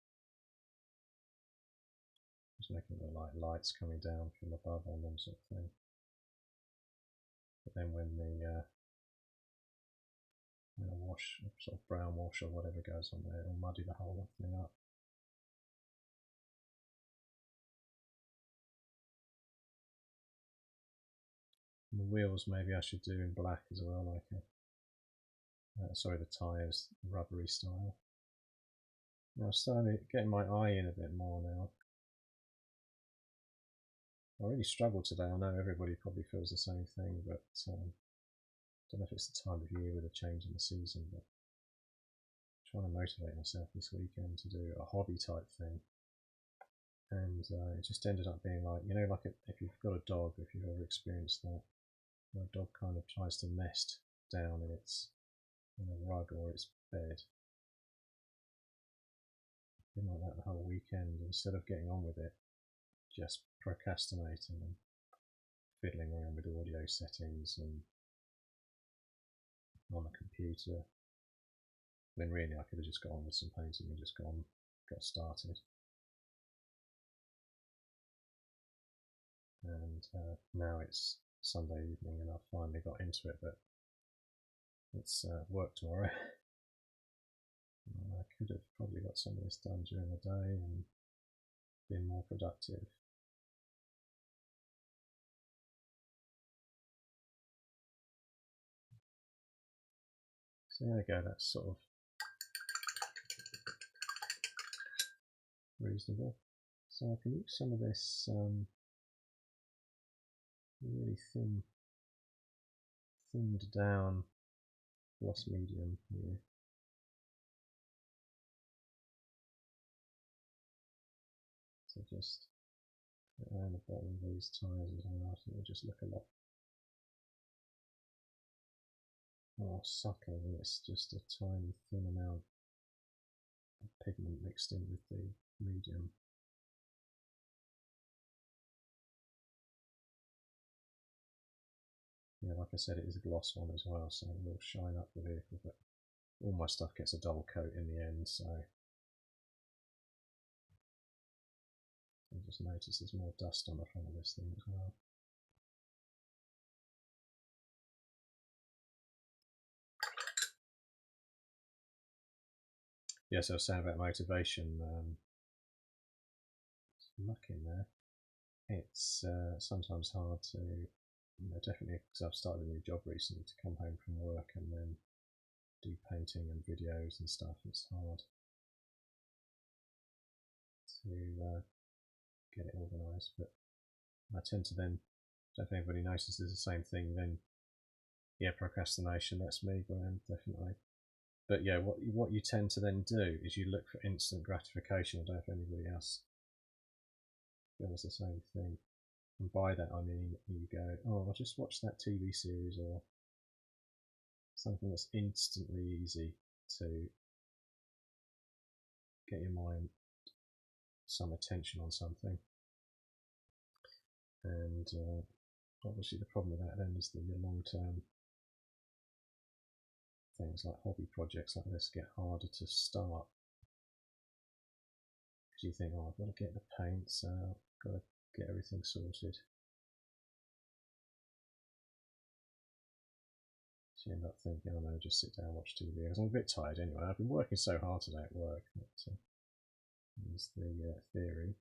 Just making it look like lights coming down from above on them, sort of thing. But then when the wash, sort of brown wash or whatever goes on there, it'll muddy the whole thing up. And the wheels maybe I should do in black as well, like sorry, the tyres, rubbery style. Now I'm starting getting my eye in a bit more now. I really struggled today. I know everybody probably feels the same thing, but I don't know if it's the time of year with a change in the season, but I'm trying to motivate myself this weekend to do a hobby type thing. And it just ended up being like, you know, like if you've got a dog, if you've ever experienced that, where a dog kind of tries to nest down in its rug or its bed. Been like that the whole weekend. Instead of getting on with it, just procrastinating and fiddling around with audio settings and on the computer. When really I could have just got on with some painting and just got started. And now it's Sunday evening and I've finally got into it, but it's work tomorrow. I could have probably got some of this done during the day and been more productive. So there we go, that's sort of reasonable. So I can use some of this really thinned down gloss medium here. So just around the bottom of these tyres as well, so it'll just look a lot more subtle when it's just a tiny thin amount of pigment mixed in with the medium. Yeah, like I said, it is a gloss one as well, so it will shine up the vehicle, but all my stuff gets a double coat in the end, so I just notice there's more dust on the front of this thing as well. Yes, I was saying about motivation. Muck in there. It's sometimes hard to, definitely because I've started a new job recently, to come home from work and then do painting and videos and stuff. It's hard to get it organised, but I tend to then, I don't know if anybody notices the same thing, then yeah, procrastination, that's me, Graham, definitely. But yeah, what you tend to then do is you look for instant gratification. I don't know if anybody else feels the same thing. And by that I mean you go, oh, I'll just watch that TV series or something that's instantly easy to get your mind some attention on something. And obviously the problem with that then is that your long-term things like hobby projects like this get harder to start. Because you think, oh, I've got to get the paints out, got to get everything sorted. So you end up thinking, oh no, just sit down and watch TV. Because I'm a bit tired anyway. I've been working so hard today at work. That is the theory.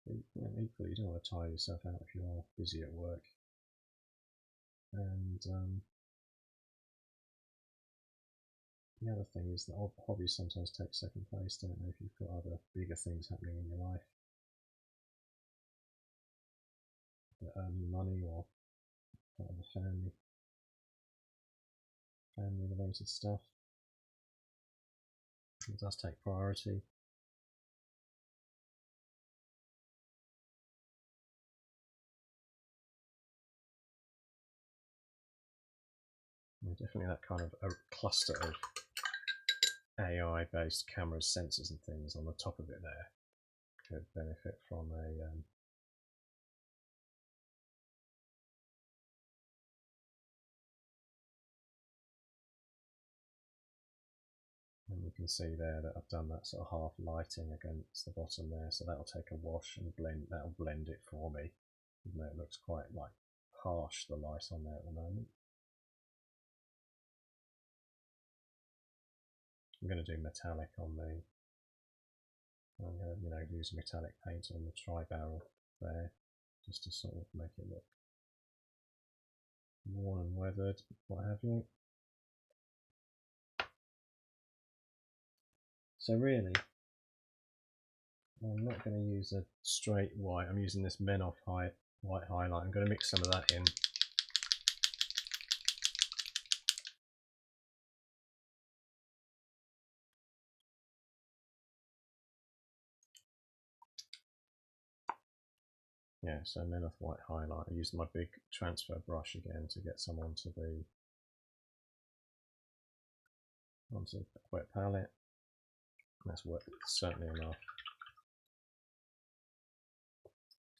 Equally, you don't want to tire yourself out if you are busy at work. And the other thing is that hobbies sometimes take second place, don't they, if you've got other bigger things happening in your life that earn you money or part of the family related stuff. It does take priority. definitely that kind of a cluster of AI-based cameras, sensors and things on the top of it there could benefit from a and you can see there that I've done that sort of half lighting against the bottom there, so that'll take a wash and blend. That'll blend it for me, even though it looks quite like harsh, the light on there at the moment. I'm going to do metallic on the. I'm going to use metallic paint on the tri-barrel there, just to sort of make it look worn and weathered, what have you. So really, I'm not going to use a straight white. I'm using this Menoff white highlight. I'm going to mix some of that in. Yeah, so Menoff white highlight. I used my big transfer brush again to get some onto the wet palette. That's wet, certainly enough.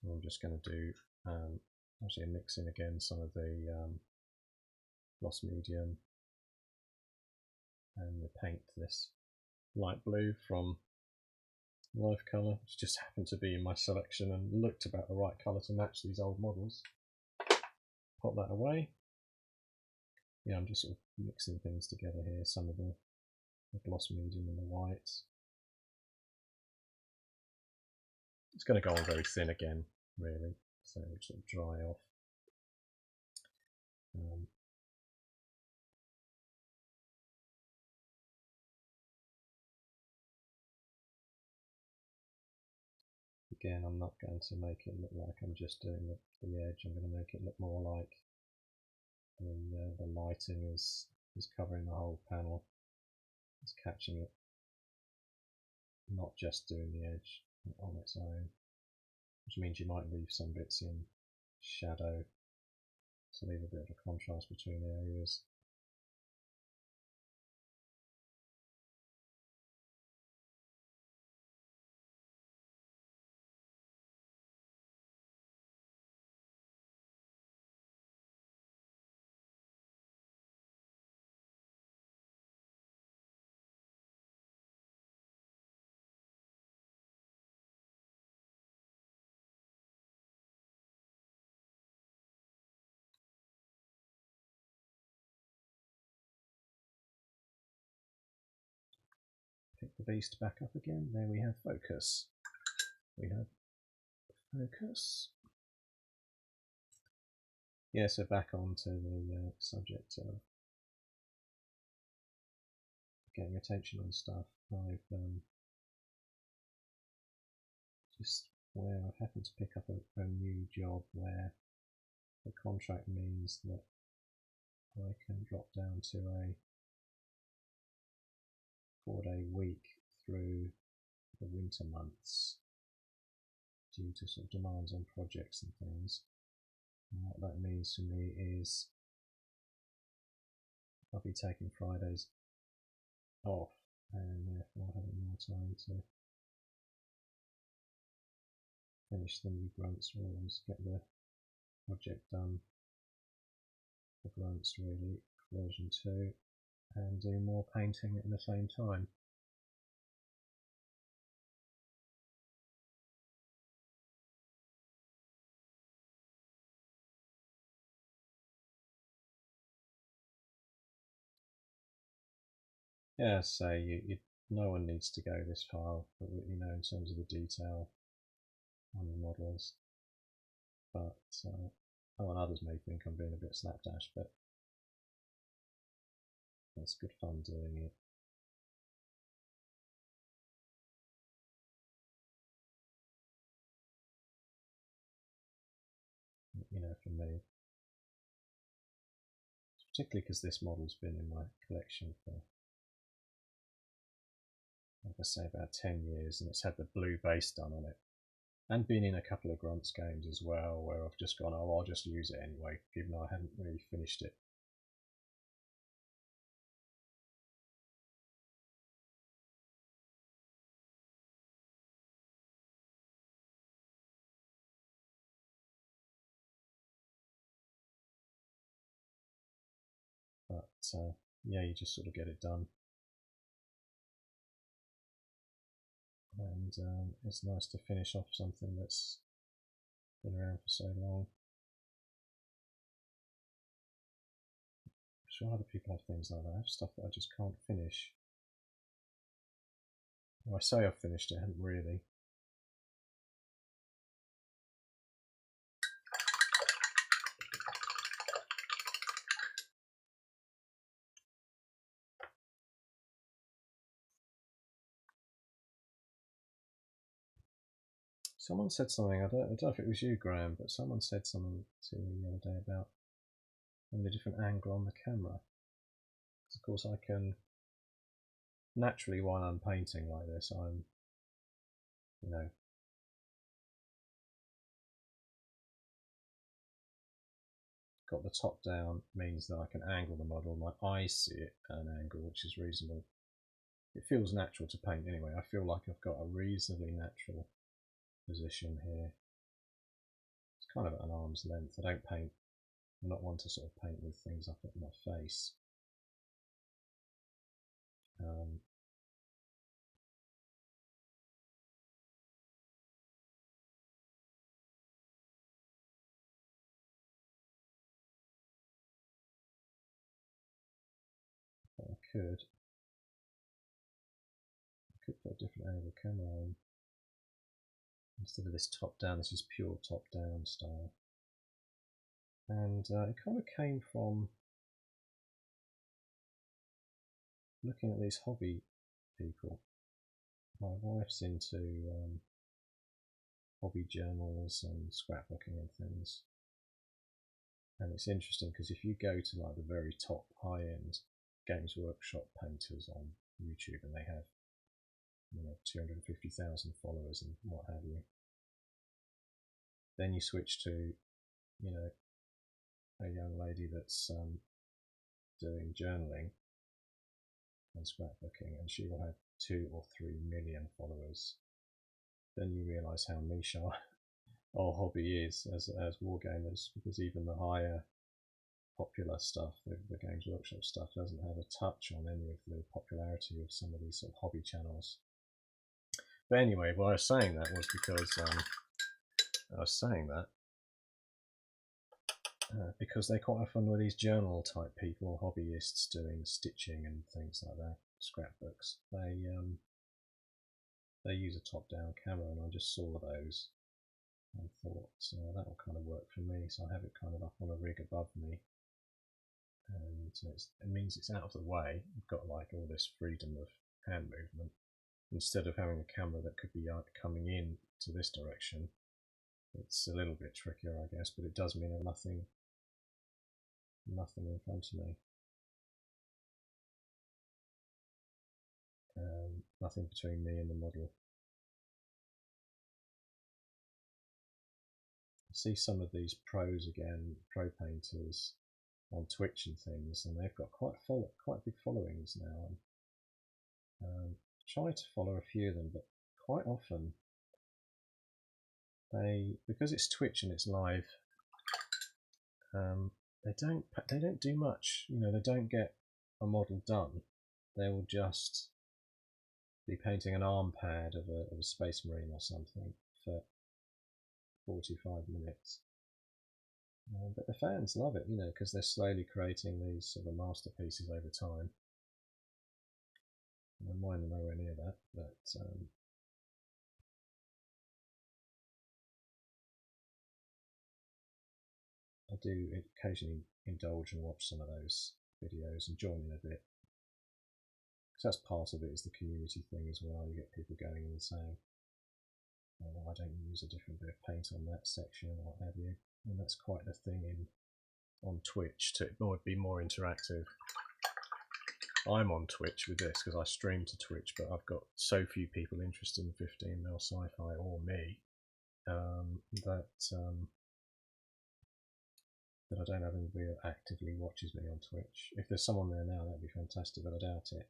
I'm just going to do actually mix in again some of the gloss medium and paint this light blue from Life Colour, which just happened to be in my selection and looked about the right colour to match these old models. Pop that away. Yeah, I'm just sort of mixing things together here, some of the gloss medium and the whites. It's going to go on very thin again, really, so it'll sort of dry off. Again, I'm not going to make it look like I'm just doing the edge. I'm going to make it look more like the lighting is covering the whole panel. It's catching it, not just doing the edge on its own, which means you might leave some bits in shadow to leave a bit of a contrast between the areas. Pick the beast back up again. There we have focus. Yeah, so back onto the subject of getting attention on stuff. I've just where I've happened to pick up a new job where the contract means that I can drop down to a 4-day week through the winter months due to sort of demands on projects and things. And what that means for me is I'll be taking Fridays off and therefore having more time to finish the new grunts rules, get the project done for grunts really, version 2, and do more painting at the same time. Yeah, so no one needs to go this far, but in terms of the detail on the models. But and others may think I'm being a bit slapdash, but it's good fun doing it. For me, particularly because this model's been in my collection for, like I say, about 10 years, and it's had the blue base done on it, and been in a couple of grunts games as well, where I've just gone, oh, I'll just use it anyway, even though I hadn't really finished it. yeah, you just sort of get it done. And it's nice to finish off something that's been around for so long. I'm sure other people have things like that. I have stuff that I just can't finish. Well, I say I've finished it, I haven't really. Someone said something, I don't know if it was you, Graham, but someone said something to me the other day about having a different angle on the camera. Because of course I can, naturally while I'm painting like this, I'm, you know, got the top down, means that I can angle the model, my eyes see it at an angle which is reasonable. It feels natural to paint anyway. I feel like I've got a reasonably natural position here. It's kind of at an arm's length. I don't paint, I'm not one to sort of paint with things up at my face. I could put a different angle camera on. Instead of this top down, this is pure top down style. And it kind of came from looking at these hobby people. My wife's into hobby journals and scrapbooking and things. And it's interesting because if you go to like the very top high end Games Workshop painters on YouTube, and they have, you know, 250,000 followers and what have you, then you switch to, you know, a young lady that's doing journaling and scrapbooking, and she will have 2 or 3 million followers. Then you realise how niche our hobby is as wargamers, because even the higher popular stuff, the Games Workshop stuff, doesn't have a touch on any of the popularity of some of these sort of hobby channels. But anyway, why I was saying that was because because they quite often were these journal type people, hobbyists doing stitching and things like that, scrapbooks. They use a top-down camera, and I just saw those and thought that will kind of work for me. So I have it kind of up on a rig above me, and it means it's out of the way. I've got like all this freedom of hand movement instead of having a camera that could be coming in to this direction. It's a little bit trickier, I guess, but it does mean nothing in front of me. Nothing between me and the model. I see some of these pros again, pro painters on Twitch and things, and they've got quite big followings now. And try to follow a few of them, but quite often because it's Twitch and it's live, they don't do much. You know, they don't get a model done. They will just be painting an arm pad of a Space Marine or something for 45 minutes. But the fans love it, you know, because they're slowly creating these sort of masterpieces over time. And mine are nowhere near that, but I do occasionally indulge and watch some of those videos and join in a bit. Because that's part of it, is the community thing as well. You get people going and saying, oh, why don't you use a different bit of paint on that section or what have you. And that's quite the thing on Twitch to be more interactive. I'm on Twitch with this because I stream to Twitch, but I've got so few people interested in 15mm sci-fi or me that I don't have anybody that actively watches me on Twitch. If there's someone there now, that'd be fantastic, but I doubt it.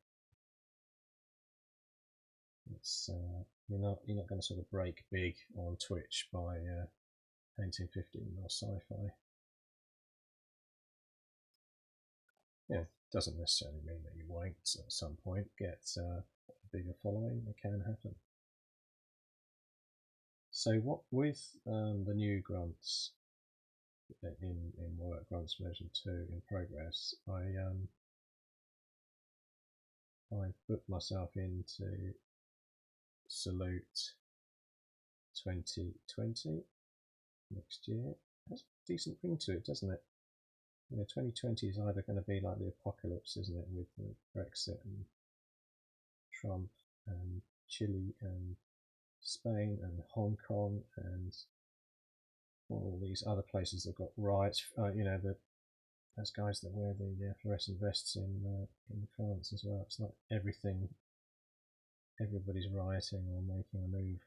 It's you're not going to sort of break big on Twitch by painting 15mm sci-fi. Yeah, Doesn't necessarily mean that you won't at some point get a bigger following. It can happen. So what with the new grunts in work, grunts version 2 in progress, I booked myself into Salute 2020 next year. Has a decent ring to it, doesn't it? 2020 is either going to be like the apocalypse, isn't it, with the Brexit and Trump and Chile and Spain and Hong Kong and all these other places that got riots. Those guys that wear the fluorescent vests in France as well. It's like everybody's rioting or making a move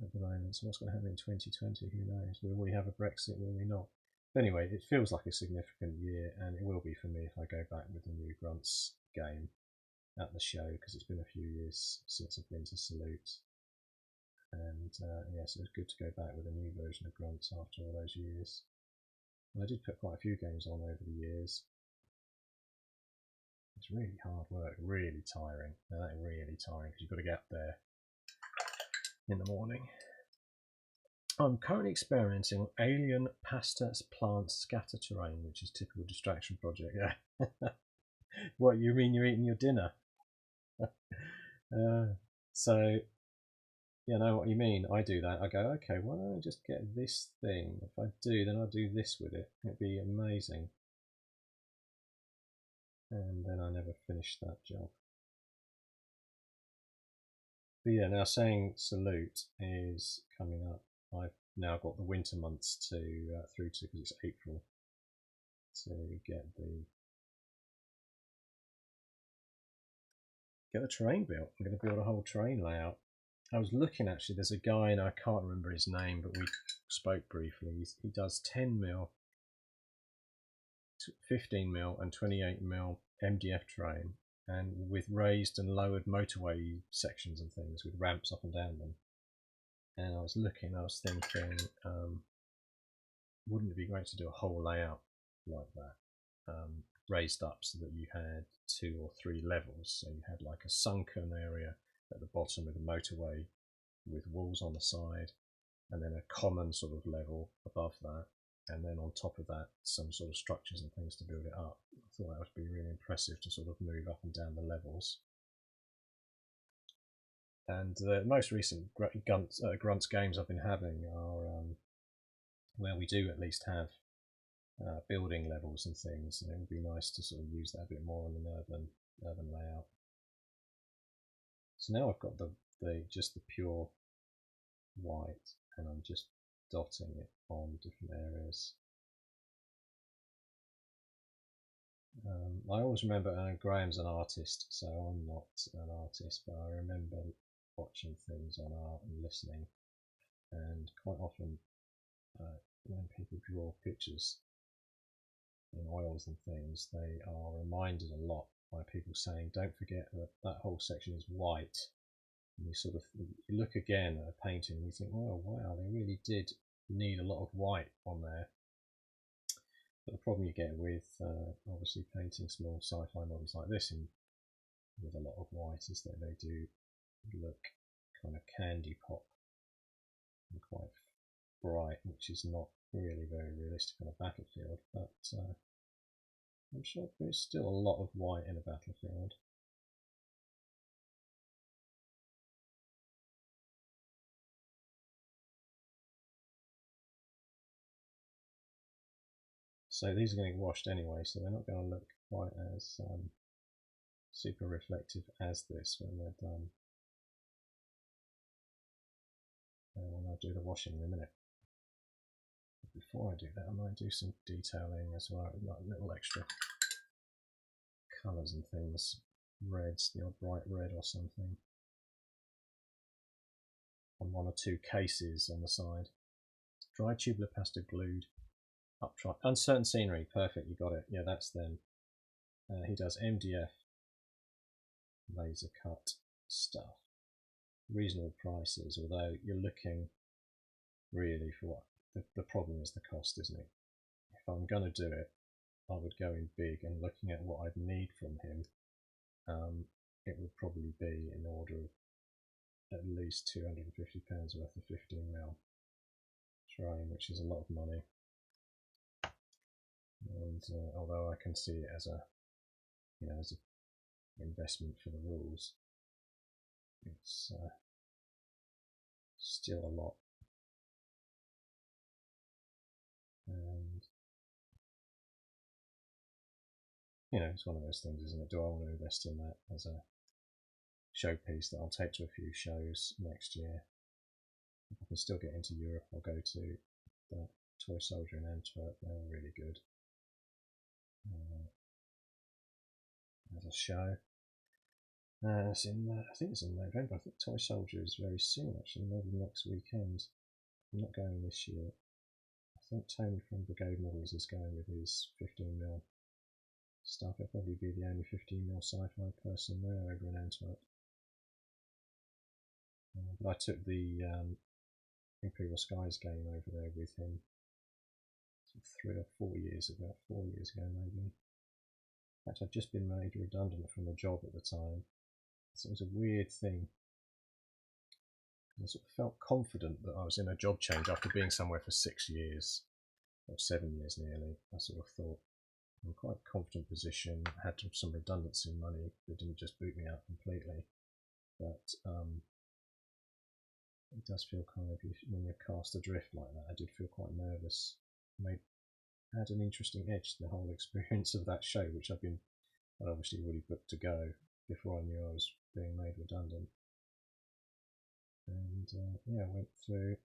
at the moment. So what's going to happen in 2020? Who knows? Will we have a Brexit? Will we not? But anyway, it feels like a significant year, and it will be for me if I go back with the new Grunts game at the show, because it's been a few years since I've been to Salute. And yes, it was good to go back with a new version of Grunts after all those years. And I did put quite a few games on over the years. It's really hard work, really tiring. Now that's really tiring because you've got to get up there in the morning. I'm currently experiencing alien pasta plant scatter terrain, which is typical distraction project. Yeah. What, you mean you're eating your dinner? So, you know what you mean. I do that. I go, okay, why don't I just get this thing? If I do, then I'll do this with it. It'd be amazing. And then I never finished that job. But yeah, now saying Salute is coming up. I've now got the winter months to through to, because it's April, to get the terrain built. I'm going to build a whole terrain layout. I was looking, actually, there's a guy, and I can't remember his name, but we spoke briefly. He does 10mm, 15mm and 28mm MDF terrain, and with raised and lowered motorway sections and things, with ramps up and down them. And I was looking, I was thinking, wouldn't it be great to do a whole layout like that, raised up so that you had 2 or 3 levels, so you had like a sunken area at the bottom with a motorway with walls on the side, and then a common sort of level above that, and then on top of that some sort of structures and things to build it up. I thought that would be really impressive to sort of move up and down the levels. And the most recent Grunts games I've been having are where we do at least have building levels and things, and it would be nice to sort of use that a bit more on an urban layout. So now I've got just the pure white, and I'm just dotting it on different areas. I always remember Graham's an artist, so I'm not an artist, but I remember watching things on art and listening, and quite often when people draw pictures in oils and things, they are reminded a lot by people saying, don't forget that whole section is white. And you sort of you look again at a painting and you think, oh wow, they really did need a lot of white on there. But the problem you get with obviously painting small sci-fi models like this with a lot of white is that they do look kind of candy pop and quite bright, which is not really very realistic on a battlefield, but I'm sure there's still a lot of white in a battlefield. So these are going to get washed anyway, so they're not going to look quite as super reflective as this when they're done. And I'll do the washing in a minute. But before I do that, I might do some detailing as well, like little extra colours and things, reds, the odd bright red or something, on 1 or 2 cases on the side. Dry tubular pasta glued up front. Uncertain scenery, perfect, you got it. Yeah, that's them. He does MDF laser cut stuff, reasonable prices, although you're looking really for what the problem is, the cost, isn't it? If I'm going to do it, I would go in big, and looking at what I'd need from him, it would probably be in order of at least £250 worth of 15mm terrain, which is a lot of money. And although I can see it as a, as an investment for the rules, it's still a lot. And it's one of those things, isn't it? Do I want to invest in that as a showpiece that I'll take to a few shows next year? If I can still get into Europe, I'll go to the Toy Soldier in Antwerp. They're really good as a show. It's I think it's in November. I think Toy Soldier is very soon, actually, maybe next weekend. I'm not going this year. I think Tony from Brigade Models is going with his 15mm stuff. He'll probably be the only 15mm sci-fi person there over in Antwerp. But I took the Imperial Skies game over there with him 3 or 4 years ago, 4 years ago maybe. In fact, I'd just been made redundant from a job at the time, so it was a weird thing. I sort of felt confident that I was in a job change after being somewhere for 6 years, or 7 years nearly. I sort of thought, I'm in quite a confident position, had some redundancy money, they didn't just boot me out completely. But it does feel kind of, when you're cast adrift like that, I did feel quite nervous. Had an interesting edge to the whole experience of that show, which I'd obviously already booked to go before I knew I was being made redundant. And I went through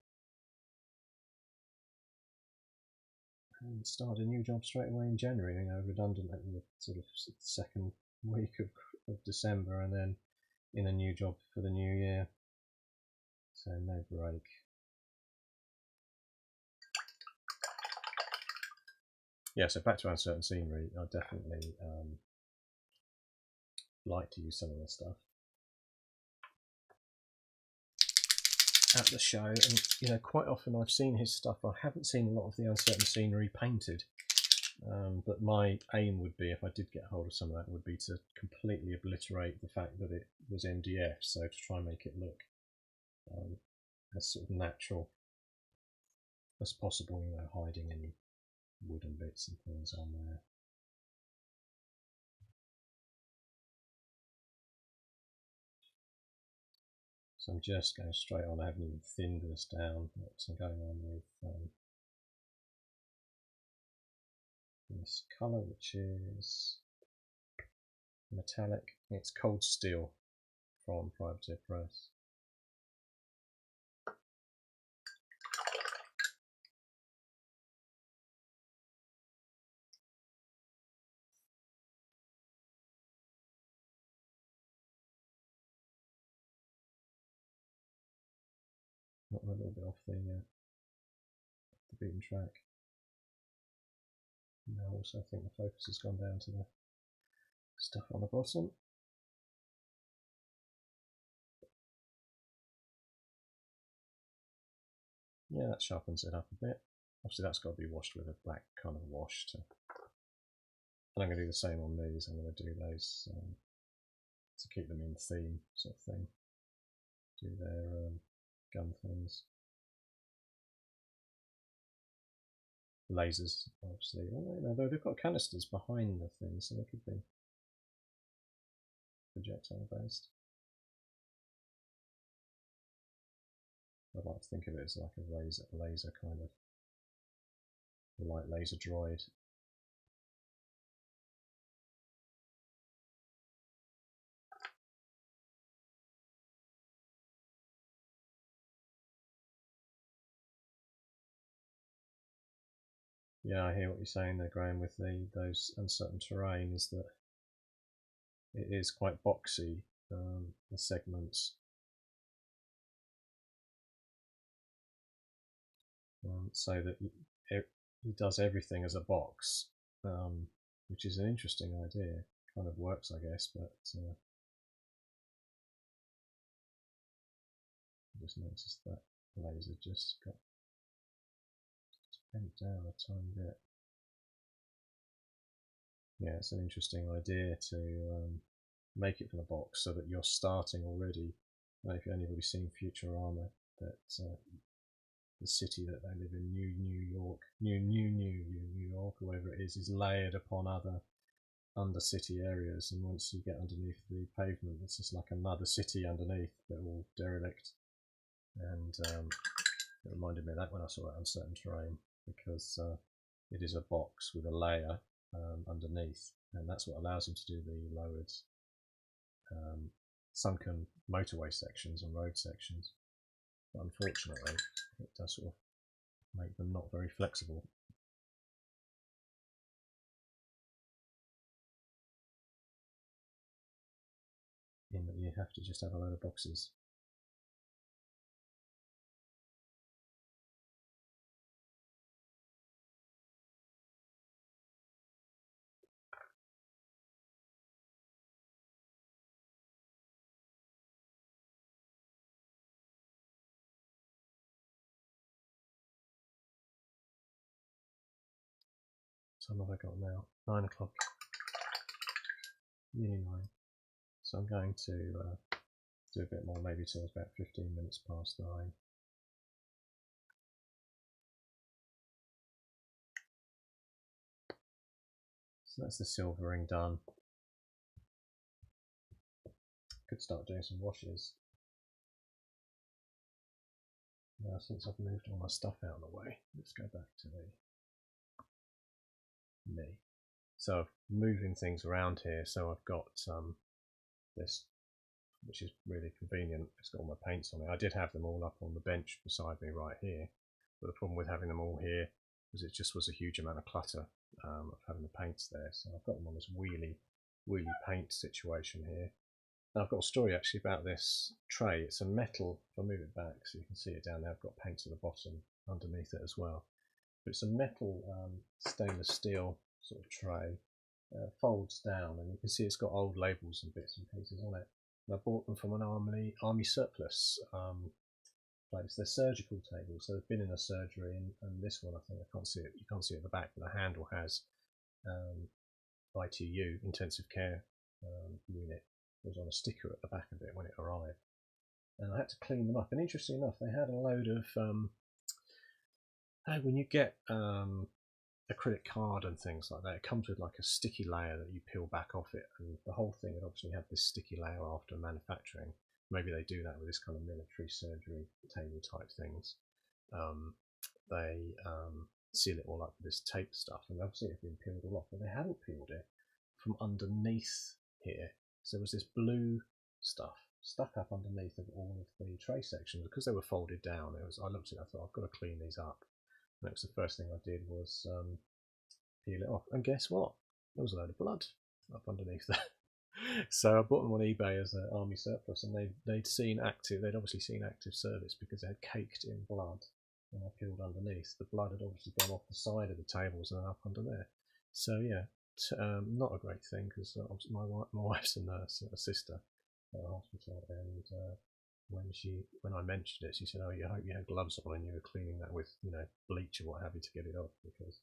and started a new job straight away in January. Redundant at the sort of second week of December, and then in a new job for the new year. So no break. Yeah, so back to Uncertain Scenery. I definitely like to use some of this stuff at the show, and quite often I've seen his stuff. I haven't seen a lot of the Uncertain Scenery painted, but my aim would be, if I did get hold of some of that, would be to completely obliterate the fact that it was MDF, so to try and make it look as sort of natural as possible, hiding any wooden bits and things on there. So I'm just going straight on. I haven't even thinned this down, but I'm going on with this colour, which is metallic. It's Cold Steel from Privateer Press. Not a little bit off the beaten track. Now also I think the focus has gone down to the stuff on the bottom. Yeah, that sharpens it up a bit. Obviously that's got to be washed with a black kind of wash. And I'm going to do the same on these. I'm going to do those to keep them in theme, sort of thing. Do their gun things. Lasers, obviously. Although they've got canisters behind the thing, so they could be projectile based. I'd like to think of it as like a laser kind of, a light laser droid. Yeah, I hear what you're saying there, Graham, with those uncertain terrains, that it is quite boxy, the segments. So that it does everything as a box, which is an interesting idea. Kind of works, I guess, but I just noticed that laser just got bent down a tiny bit. yeah, it's an interesting idea to make it from the box so that you're starting already. If anybody's seen Futurama, that the city that they live in, New York, or whatever it is layered upon other under city areas, and once you get underneath the pavement, it's just like another city underneath, but all derelict. And it reminded me of that when I saw it Uncertain Terrain, because it is a box with a layer underneath, and that's what allows him to do the lowered sunken motorway sections and road sections. But unfortunately, it does sort of make them not very flexible. In that you have to just have a load of boxes. So what have I got now? 9 o'clock. Nearly 9. So I'm going to do a bit more, maybe till about 15 minutes past 9. So that's the silvering done. Could start doing some washes. Now, since I've moved all my stuff out of the way, let's go back to me. So I'm moving things around here. So I've got this, which is really convenient. It's got all my paints on it. I did have them all up on the bench beside me right here, but the problem with having them all here was it just was a huge amount of clutter of having the paints there. So I've got them on this wheelie paint situation here. And I've got a story actually about this tray. It's a metal, if I move it back so you can see it down there, I've got paint at the bottom underneath it as well. But it's a metal stainless steel sort of tray, folds down, and you can see it's got old labels and bits and pieces on it. And I bought them from an army surplus place. They're surgical tables, so they've been in a surgery, and this one, I think, I can't see it. You can't see it at the back, but the handle has ITU, intensive care unit. It was on a sticker at the back of it when it arrived, and I had to clean them up. And interestingly enough, they had a load of when you get acrylic card and things like that, it comes with like a sticky layer that you peel back off it, and the whole thing would obviously have this sticky layer after manufacturing. Maybe they do that with this kind of military surgery table type things. They seal it all up with this tape stuff, and obviously it's been peeled all off, but they hadn't peeled it from underneath here. So there was this blue stuff stuck up underneath of all of the tray sections because they were folded down. I looked at it, I thought I've got to clean these up. And that was the first thing I did was peel it off. And guess what? There was a load of blood up underneath that. So I bought them on eBay as an army surplus, and they'd obviously seen active service because they had caked in blood. And I peeled underneath. The blood had obviously gone off the side of the tables and up under there. So yeah, not a great thing because my wife's a nurse, a sister at a hospital, and when I mentioned it, she said, "Oh, you hope you had gloves on and you were cleaning that with bleach or what have you to get it off, because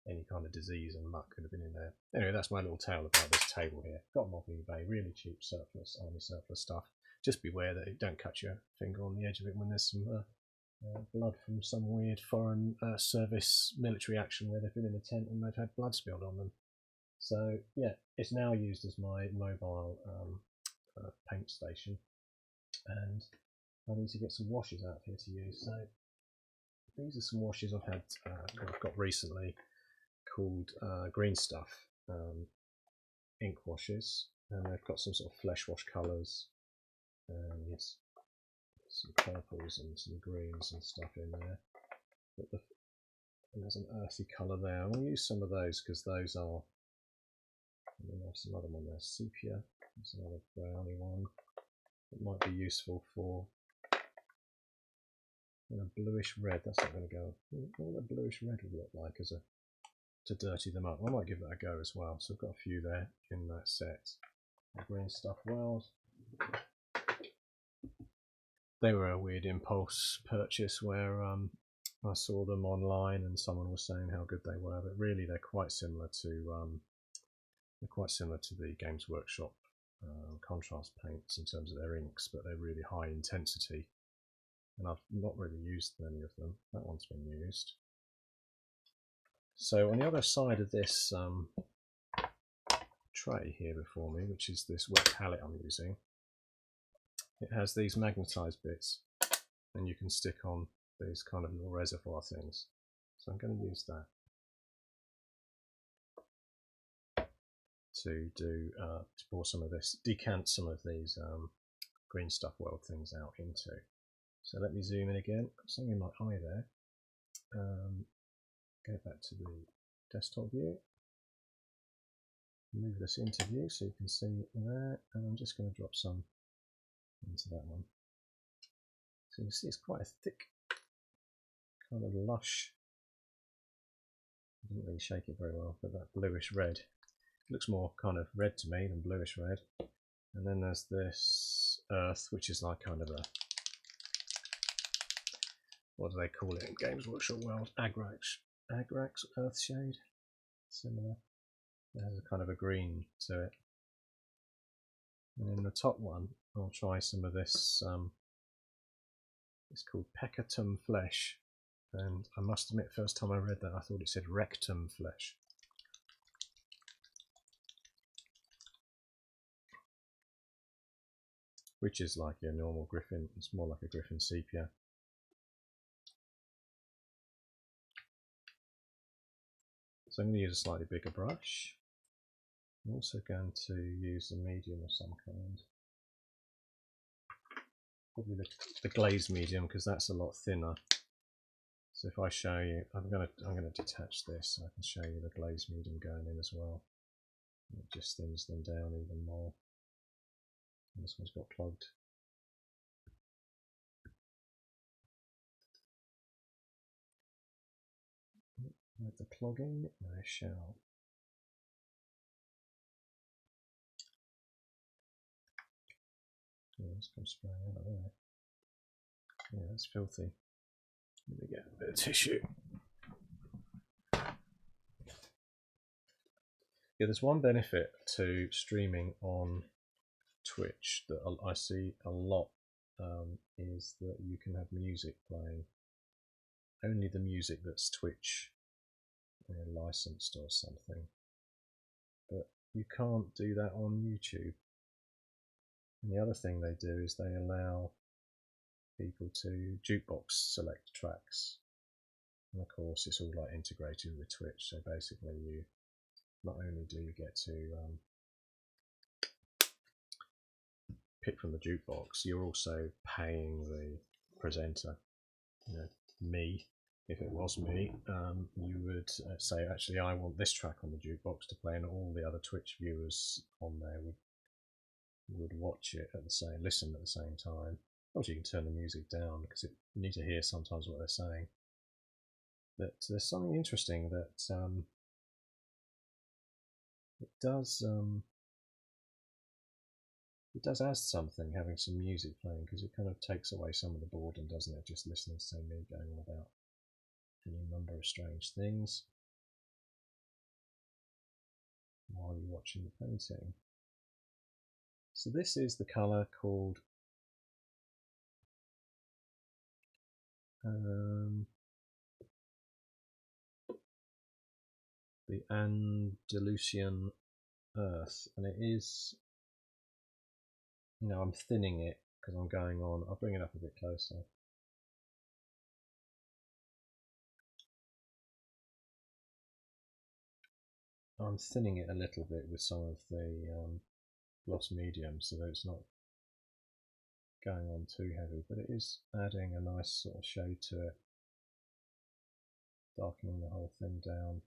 any kind of disease and muck could have been in there." Anyway, that's my little tale about this table here. Got them off eBay, really cheap surplus, army surplus stuff. Just beware that it don't cut your finger on the edge of it when there's some blood from some weird foreign service military action where they've been in a tent and they've had blood spilled on them. So yeah, it's now used as my mobile paint station, and I need to get some washes out here to use. So these are some washes I've got recently called greenstuff ink washes, and they've got some sort of flesh wash colours and some purples and some greens and stuff in there. And there's an earthy colour there. I'm going to use some of those because those are. And then there's some other one there, sepia. There's another browny one that might be useful for. And a bluish red. That's not going to go. What a bluish red would look like to dirty them up. I might give that a go as well. So I've got a few there in that set. The green stuff wells. They were a weird impulse purchase where I saw them online and someone was saying how good they were, but really they're quite similar to They're quite similar to the Games Workshop contrast paints in terms of their inks, but they're really high intensity, and I've not really used many of them. That one's been used. So on the other side of this tray here before me, which is this wet palette I'm using, it has these magnetized bits, and you can stick on these kind of little reservoir things. So I'm going to use that to pour some of this, decant some of these green stuff weld things out into. So let me zoom in again. Got something in my eye there. Go back to the desktop view. Move this into view so you can see there, and I'm just going to drop some into that one. So you can see it's quite a thick, kind of lush. I didn't really shake it very well, but that bluish red. It looks more kind of red to me than bluish red. And then there's this earth, which is like kind of a, what do they call it in Games Workshop world? Agrax earth shade, similar. It has a kind of a green to it. And in the top one, I'll try some of this. It's called Peccatum Flesh, and I must admit, first time I read that, I thought it said Rectum Flesh. Which is like your normal Griffin. It's more like a Griffin sepia. So I'm going to use a slightly bigger brush. I'm also going to use a medium of some kind. Probably the glaze medium, because that's a lot thinner. So if I show you, I'm going to detach this so I can show you the glaze medium going in as well. And it just thins them down even more. And this one's got plugged. With the clogging, I shall let's come spraying out of there. Yeah, that's filthy. Let me get a bit of tissue. Yeah, there's one benefit to streaming on Twitch that I see a lot, is that you can have music playing. Only the music that's Twitch licensed or something. But you can't do that on YouTube. And the other thing they do is they allow people to jukebox select tracks. And of course it's all like integrated with Twitch, so basically you not only do you get to pick from the jukebox, you're also paying the presenter. You know, me, if it was me, you would say, actually I want this track on the jukebox to play, and all the other Twitch viewers on there would watch it at the same, listen at the same time. Obviously you can turn the music down because you need to hear sometimes what they're saying. But there's something interesting that it does add something, having some music playing, because it kind of takes away some of the boredom, doesn't it? Just listening to say me going on about any number of strange things while you're watching the painting. So this is the colour called the Andalusian Earth, and it is, you know, I'm thinning it because I'm going on. I'll bring it up a bit closer. I'm thinning it a little bit with some of the gloss medium so that it's not going on too heavy, but it is adding a nice sort of shade to it, darkening the whole thing down,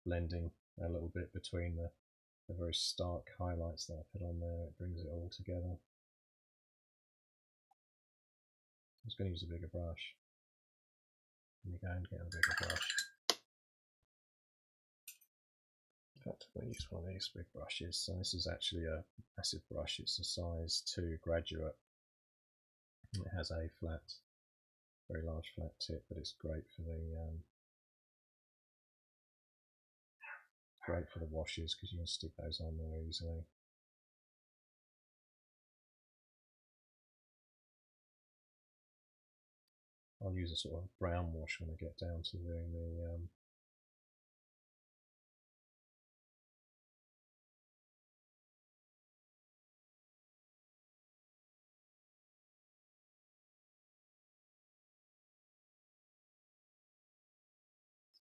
blending a little bit between the very stark highlights that I put on there. It brings it all together. I'm just going to use a bigger brush. Let me go and get a bigger brush. In fact, I'm going to use one of these big brushes. So this is actually a massive brush. It's a size 2 graduate. It has a flat, very large flat tip, but it's great for the Great for the washes because you can stick those on there easily. I'll use a sort of brown wash when I get down to doing the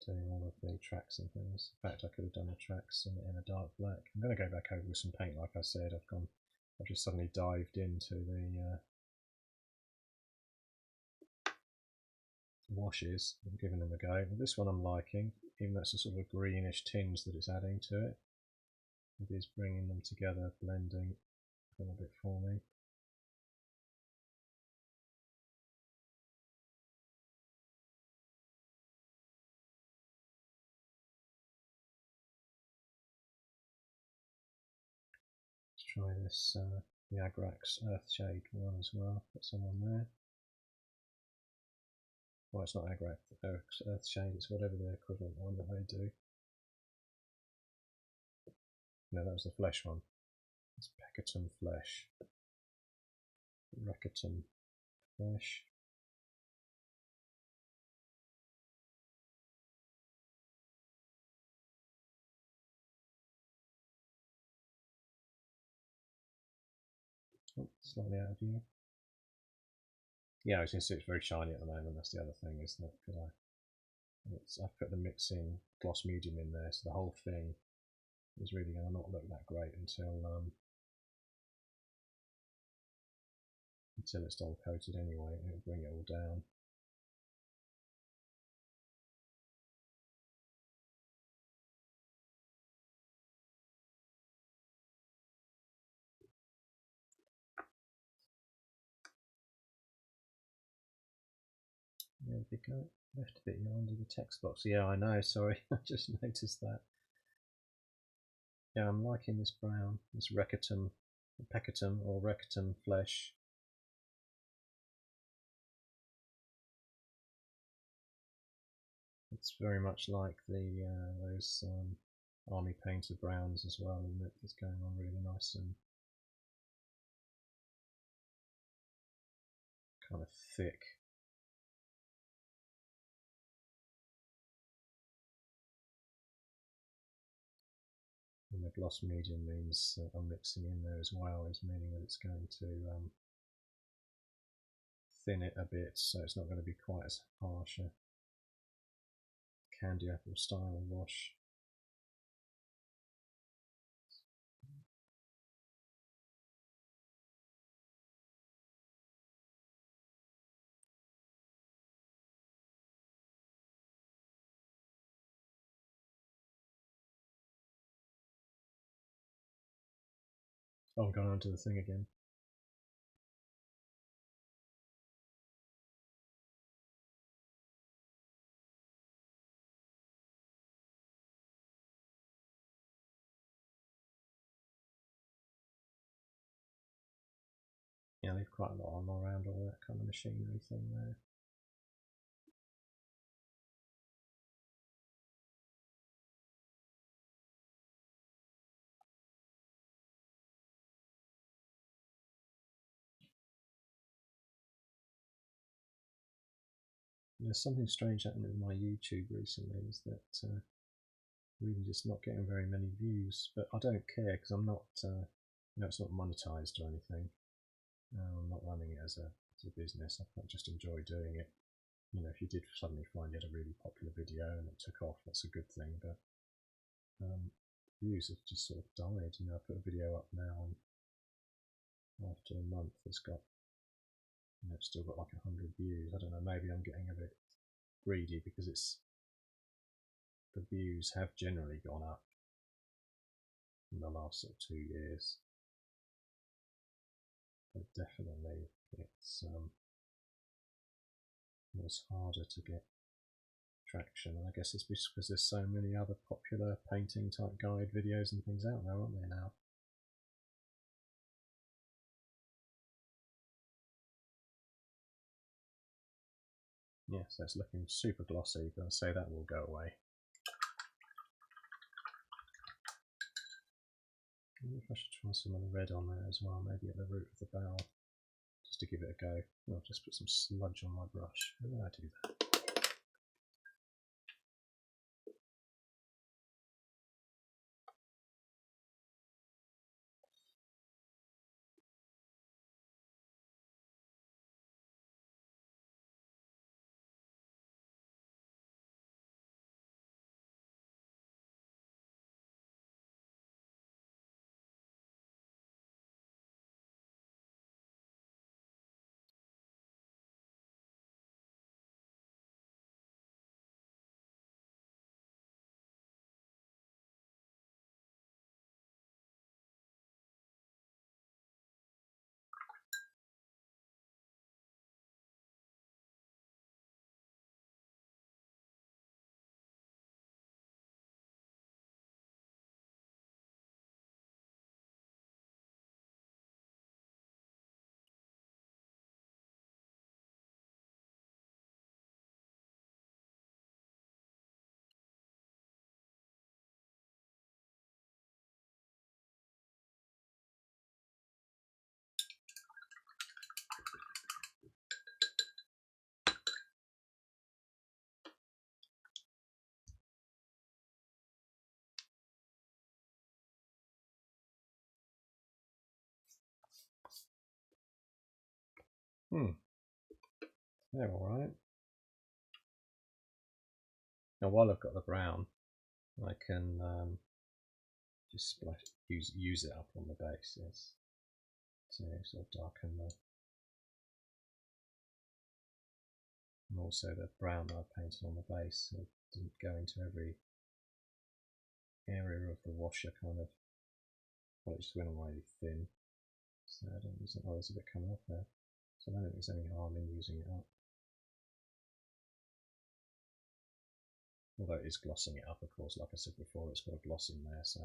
doing all of the tracks and things. In fact, I could have done the tracks in a dark black. I'm going to go back over with some paint, like I said. I've just suddenly dived into the washes and given them a go. But this one I'm liking, even though it's a sort of a greenish tinge that it's adding to it. It is bringing them together, blending a little bit for me. Let's try this, the Agrax Earthshade one as well. Put some on there. Well, it's not Agrax Earthshade, it's whatever the equivalent one that they do. No, that was the flesh one. It's Peckerton Flesh. Reckerton Flesh. Oh, slightly out of view. Yeah, as you can see, it's very shiny at the moment. That's the other thing, isn't it? I've put the mixing gloss medium in there, so the whole thing is really going to not look that great until it's all coated anyway. It'll bring it all down. There we go. Left a bit under the text box. Yeah, I know. Sorry, I just noticed that. Yeah, I'm liking this brown, this Peckerton or Reckerton Flesh. It's very much like the those army painted browns as well, and it's going on really nice and kind of thick. And the gloss medium means I'm mixing in there as well, is meaning that it's going to thin it a bit, so it's not going to be quite as harsh a candy apple style wash. Oh, I'm going on to the thing again. Yeah, leave quite a lot on around all that kind of machinery thing there. There's something strange happening with my YouTube recently, is that really just not getting very many views, but I don't care because I'm not, it's not monetized or anything. I'm not running it as a business. I just enjoy doing it. If you did suddenly find you had a really popular video and it took off, that's a good thing. But views have just sort of died. I put a video up now, and after a month, it's got, it's still got like 100 views. I don't know. Maybe I'm getting a bit greedy because the views have generally gone up in the last sort of 2 years. But definitely, it's harder to get traction. And I guess it's because there's so many other popular painting type guide videos and things out there, aren't there now? Yeah, so it's looking super glossy, but I'll say that will go away. wonder if I should try some of the red on there as well, maybe at the root of the barrel, just to give it a go. I'll just put some smudge on my brush. How do I do that? They're alright. Now while I've got the brown, I can just splash, use it up on the base, yes, to sort of darken the, and also the brown that I painted on the base, so it didn't go into every area of the washer kind of, well, it just went away thin, so I don't use it. Oh, there's a bit coming off there, so I don't think there's any harm in using it up. Although it is glossing it up, of course, like I said before, it's got a gloss in there, so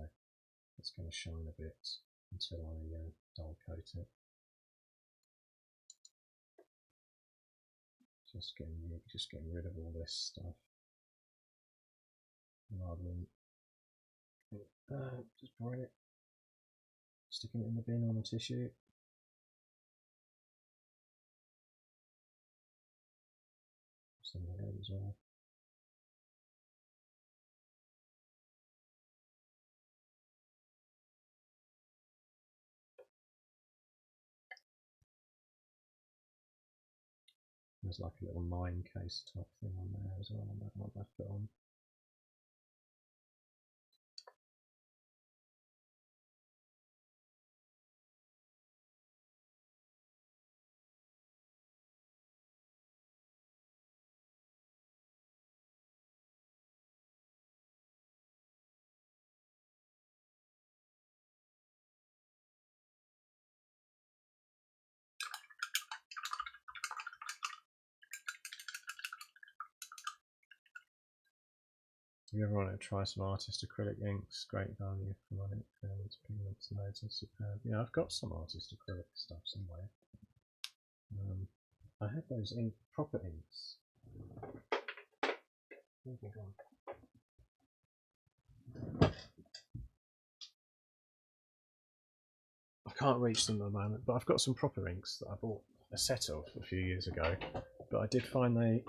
it's going to shine a bit until I dull coat it. Just getting rid of all this stuff, rather than just pouring it, sticking it in the bin on the tissue. Some of the red as well. There's like a little mine case type thing on there as well, that might have put on. If you ever want to try some artist acrylic inks, great value for money, pigments, loads of superb. Yeah, I've got some artist acrylic stuff somewhere. I had those proper inks. Where's they gone? I can't reach them at the moment, but I've got some proper inks that I bought a set of a few years ago. But I did find they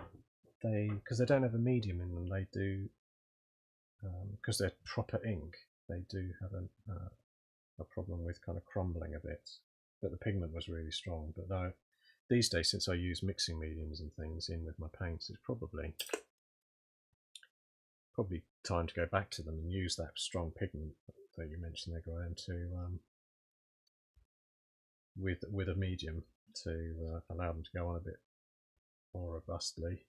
because they don't have a medium in them, they do, because they're proper ink, they do have a problem with kind of crumbling a bit. But the pigment was really strong. But though these days, since I use mixing mediums and things in with my paints, it's probably time to go back to them and use that strong pigment that you mentioned there, Graham, to with a medium to allow them to go on a bit more robustly.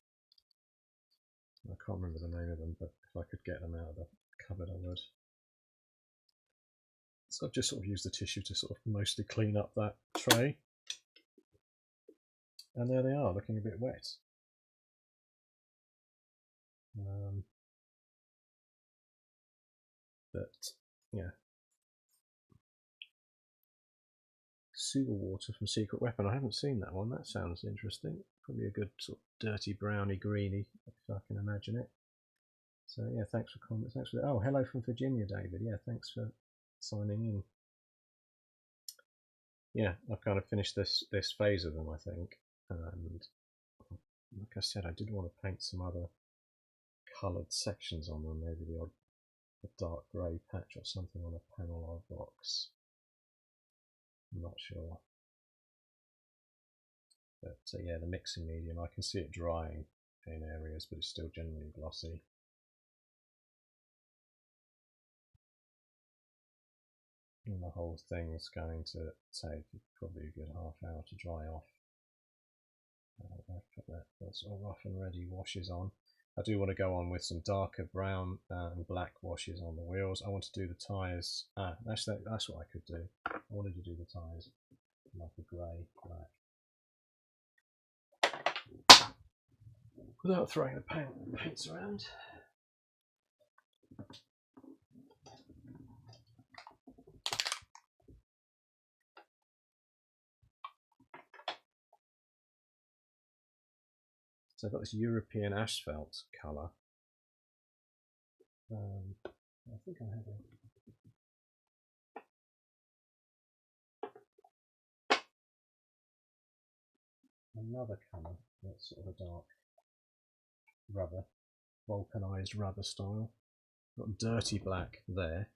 I can't remember the name of them, but if I could get them out of the cupboard, I would. So I've just sort of used the tissue to sort of mostly clean up that tray. And there they are, looking a bit wet. But yeah, sewer water from Secret Weapon. I haven't seen that one. That sounds interesting. Probably a good sort of dirty browny greeny, if I can imagine it. So yeah, thanks for comments. Thanks for that. Oh, hello from Virginia, David. Yeah, thanks for signing in. yeah, I've kind of finished this phase of them, I think. And like I said, I did want to paint some other coloured sections on them, maybe the odd dark grey patch or something on a panel or a box. I'm not sure. But yeah, the mixing medium, I can see it drying in areas, but it's still generally glossy. And the whole thing's going to take probably a good half-hour to dry off. I've put those all rough and ready washes on. I do want to go on with some darker brown and black washes on the wheels. I want to do the tyres. Actually, that's what I could do. I wanted to do the tyres like a grey, black, without throwing the paints around. So I've got this European asphalt colour. I think I have another colour that's sort of a dark rubber, vulcanised rubber style. Got dirty black there.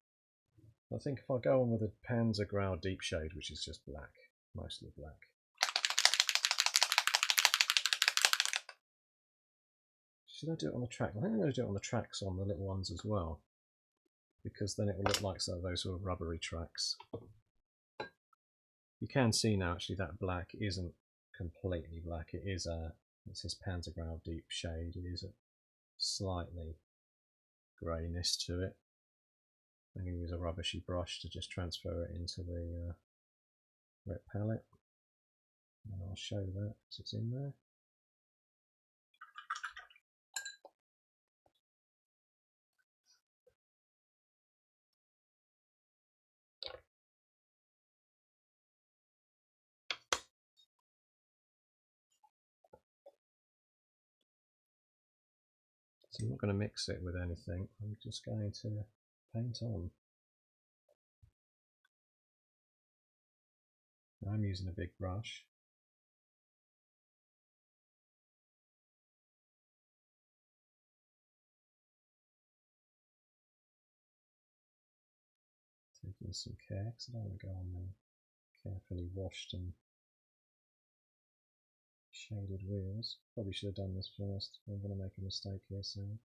I think if I go on with a Panzer Grau deep shade, which is just black, mostly black. Should I do it on the track? I think I'm going to do it on the tracks on the little ones as well, because then it will look like those sort of rubbery tracks. You can see now actually that black isn't completely black. It is it's his Panzer Grau deep shade. It is a slightly greyness to it. I'm going to use a rubbishy brush to just transfer it into the wet palette, and I'll show that because it's in there. So I'm not going to mix it with anything, I'm just going to paint on. I'm using a big brush. Taking some care because I don't want to go on the carefully washed and shaded wheels. Probably should have done this first. I'm going to make a mistake here soon.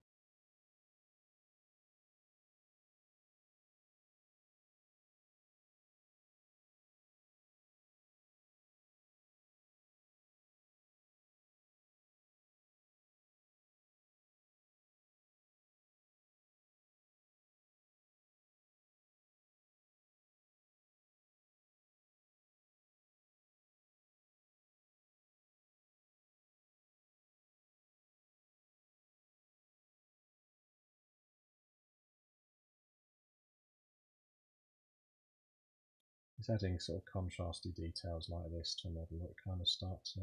It's adding sort of contrasty details like this to a model that kind of start to,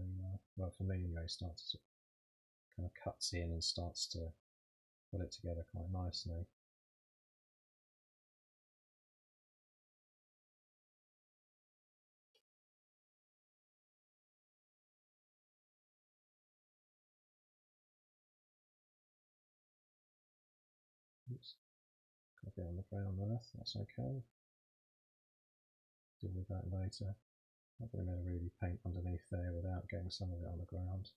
well for me anyway, starts to sort of kind of cuts in and starts to put it together quite nicely. Oops, got a bit on the brown earth, that's okay. Deal with that later. Not going to really paint underneath there without getting some of it on the ground.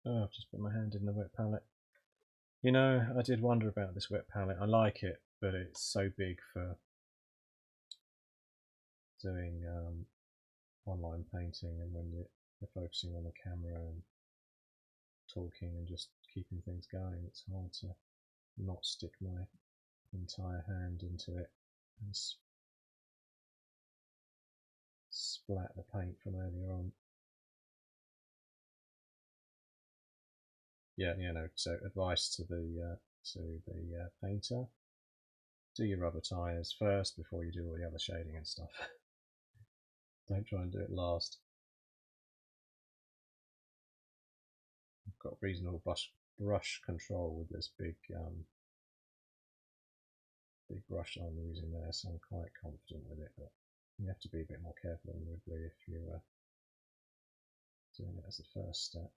Oh, I've just put my hand in the wet palette. You know, I did wonder about this wet palette. I like it, but it's so big for doing online painting, and when you're focusing on the camera and talking and just keeping things going, it's hard to not stick my entire hand into it and splat the paint from earlier on. Yeah, you know, so advice to the painter: do your rubber tyres first before you do all the other shading and stuff. Don't try and do it last. I've got reasonable brush control with this big brush I'm using there, so I'm quite confident with it, but you have to be a bit more careful than you would be if you're doing it as the first step.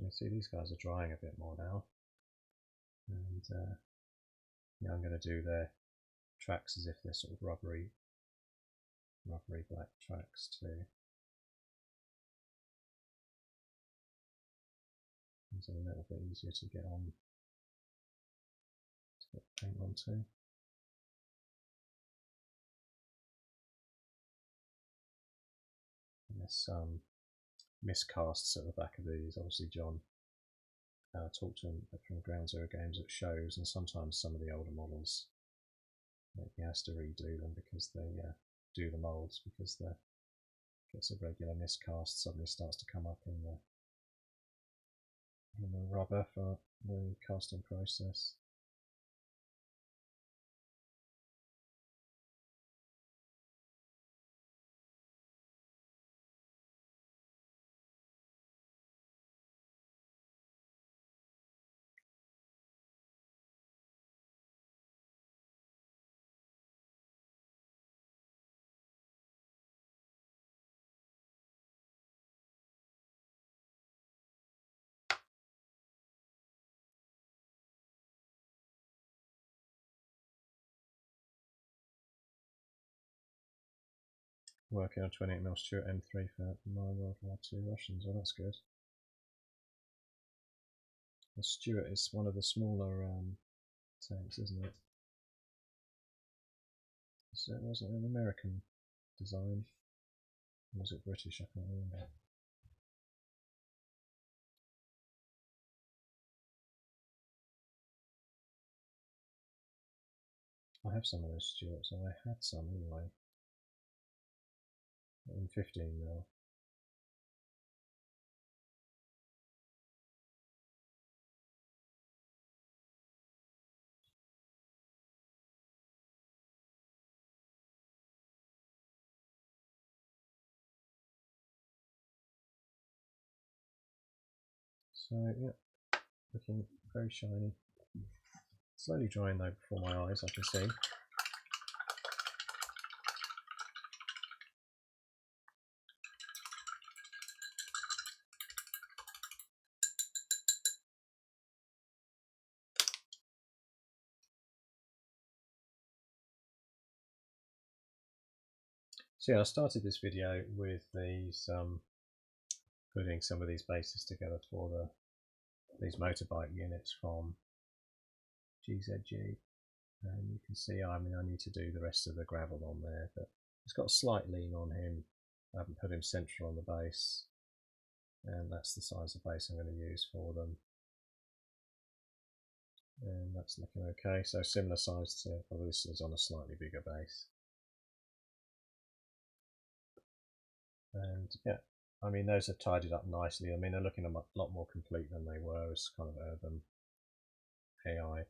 You see, these guys are drying a bit more now, and yeah, I'm going to do their tracks as if they're sort of rubbery black tracks too. It's a little bit easier to get on, to get paint onto. And there's some miscasts at the back of these. Obviously, John talked to him from Ground Zero Games at shows, and sometimes some of the older models he has to redo them because they do the molds because the gets a regular miscast suddenly starts to come up in the rubber for the casting process. Working on 28mm Stuart M3 for my World War II Russians. Well, that's good. The Stuart is one of the smaller tanks, isn't it? So it wasn't an American design. Or was it British? I can't remember. I have some of those Stuarts, or I had some anyway. In 15mm. So yeah, looking very shiny. Slowly drying though before my eyes, I can see. So yeah, I started this video with these, putting some of these bases together for these motorbike units from GZG, and you can see I need to do the rest of the gravel on there, but it's got a slight lean on him. I haven't put him central on the base, and that's the size of base I'm going to use for them. And that's looking okay, so similar size to, well, this is on a slightly bigger base. And yeah, I mean, those have tidied up nicely. I mean, they're looking a lot more complete than they were as kind of urban AI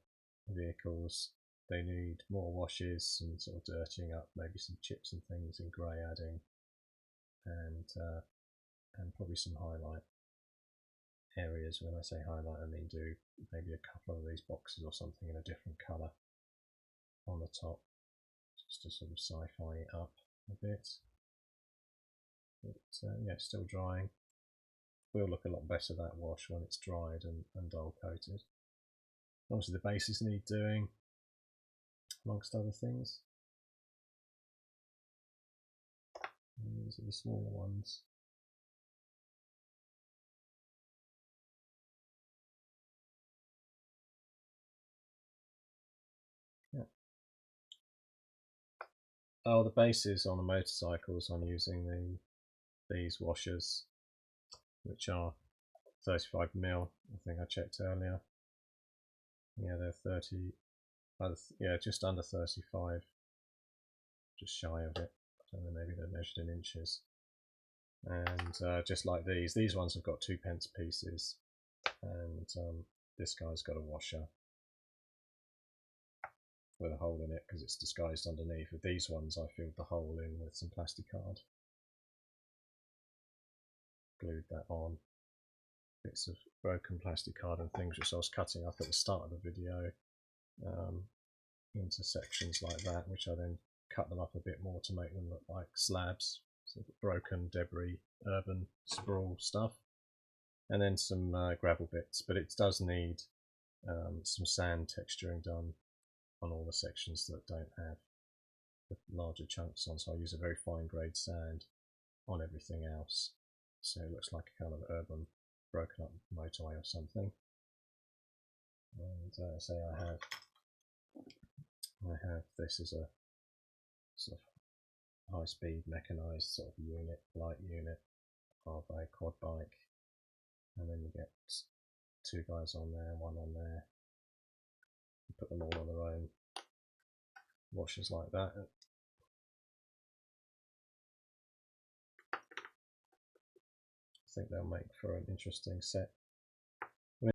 vehicles. They need more washes and sort of dirtying up, maybe some chips and things in grey adding, and probably some highlight areas. When I say highlight, I mean do maybe a couple of these boxes or something in a different colour on the top, just to sort of sci-fi it up a bit. But yeah, still drying. Will look a lot better that wash when it's dried and dull coated. Obviously the bases need doing, amongst other things. And these are the smaller ones. Yeah. Oh, the bases on the motorcycles, I'm using these washers, which are 35mm. I think I checked earlier. Yeah, they're 30. Yeah, just under 35. Just shy of it. I don't know, maybe they're measured in inches. And just like these ones have got 2p pieces, and this guy's got a washer with a hole in it because it's disguised underneath. With these ones, I filled the hole in with some plastic card, glued that on. Bits of broken plastic card and things which I was cutting up at the start of the video into sections like that, which I then cut them up a bit more to make them look like slabs, sort of broken debris, urban sprawl stuff, and then some gravel bits. But it does need some sand texturing done on all the sections that don't have the larger chunks on, so I use a very fine grade sand on everything else, so it looks like a kind of urban broken up motorway or something. And say I have this as a sort of high-speed mechanised sort of unit, light unit of a quad bike, and then you get two guys on there, one on there. You put them all on their own washers like that. I think they'll make for an interesting set.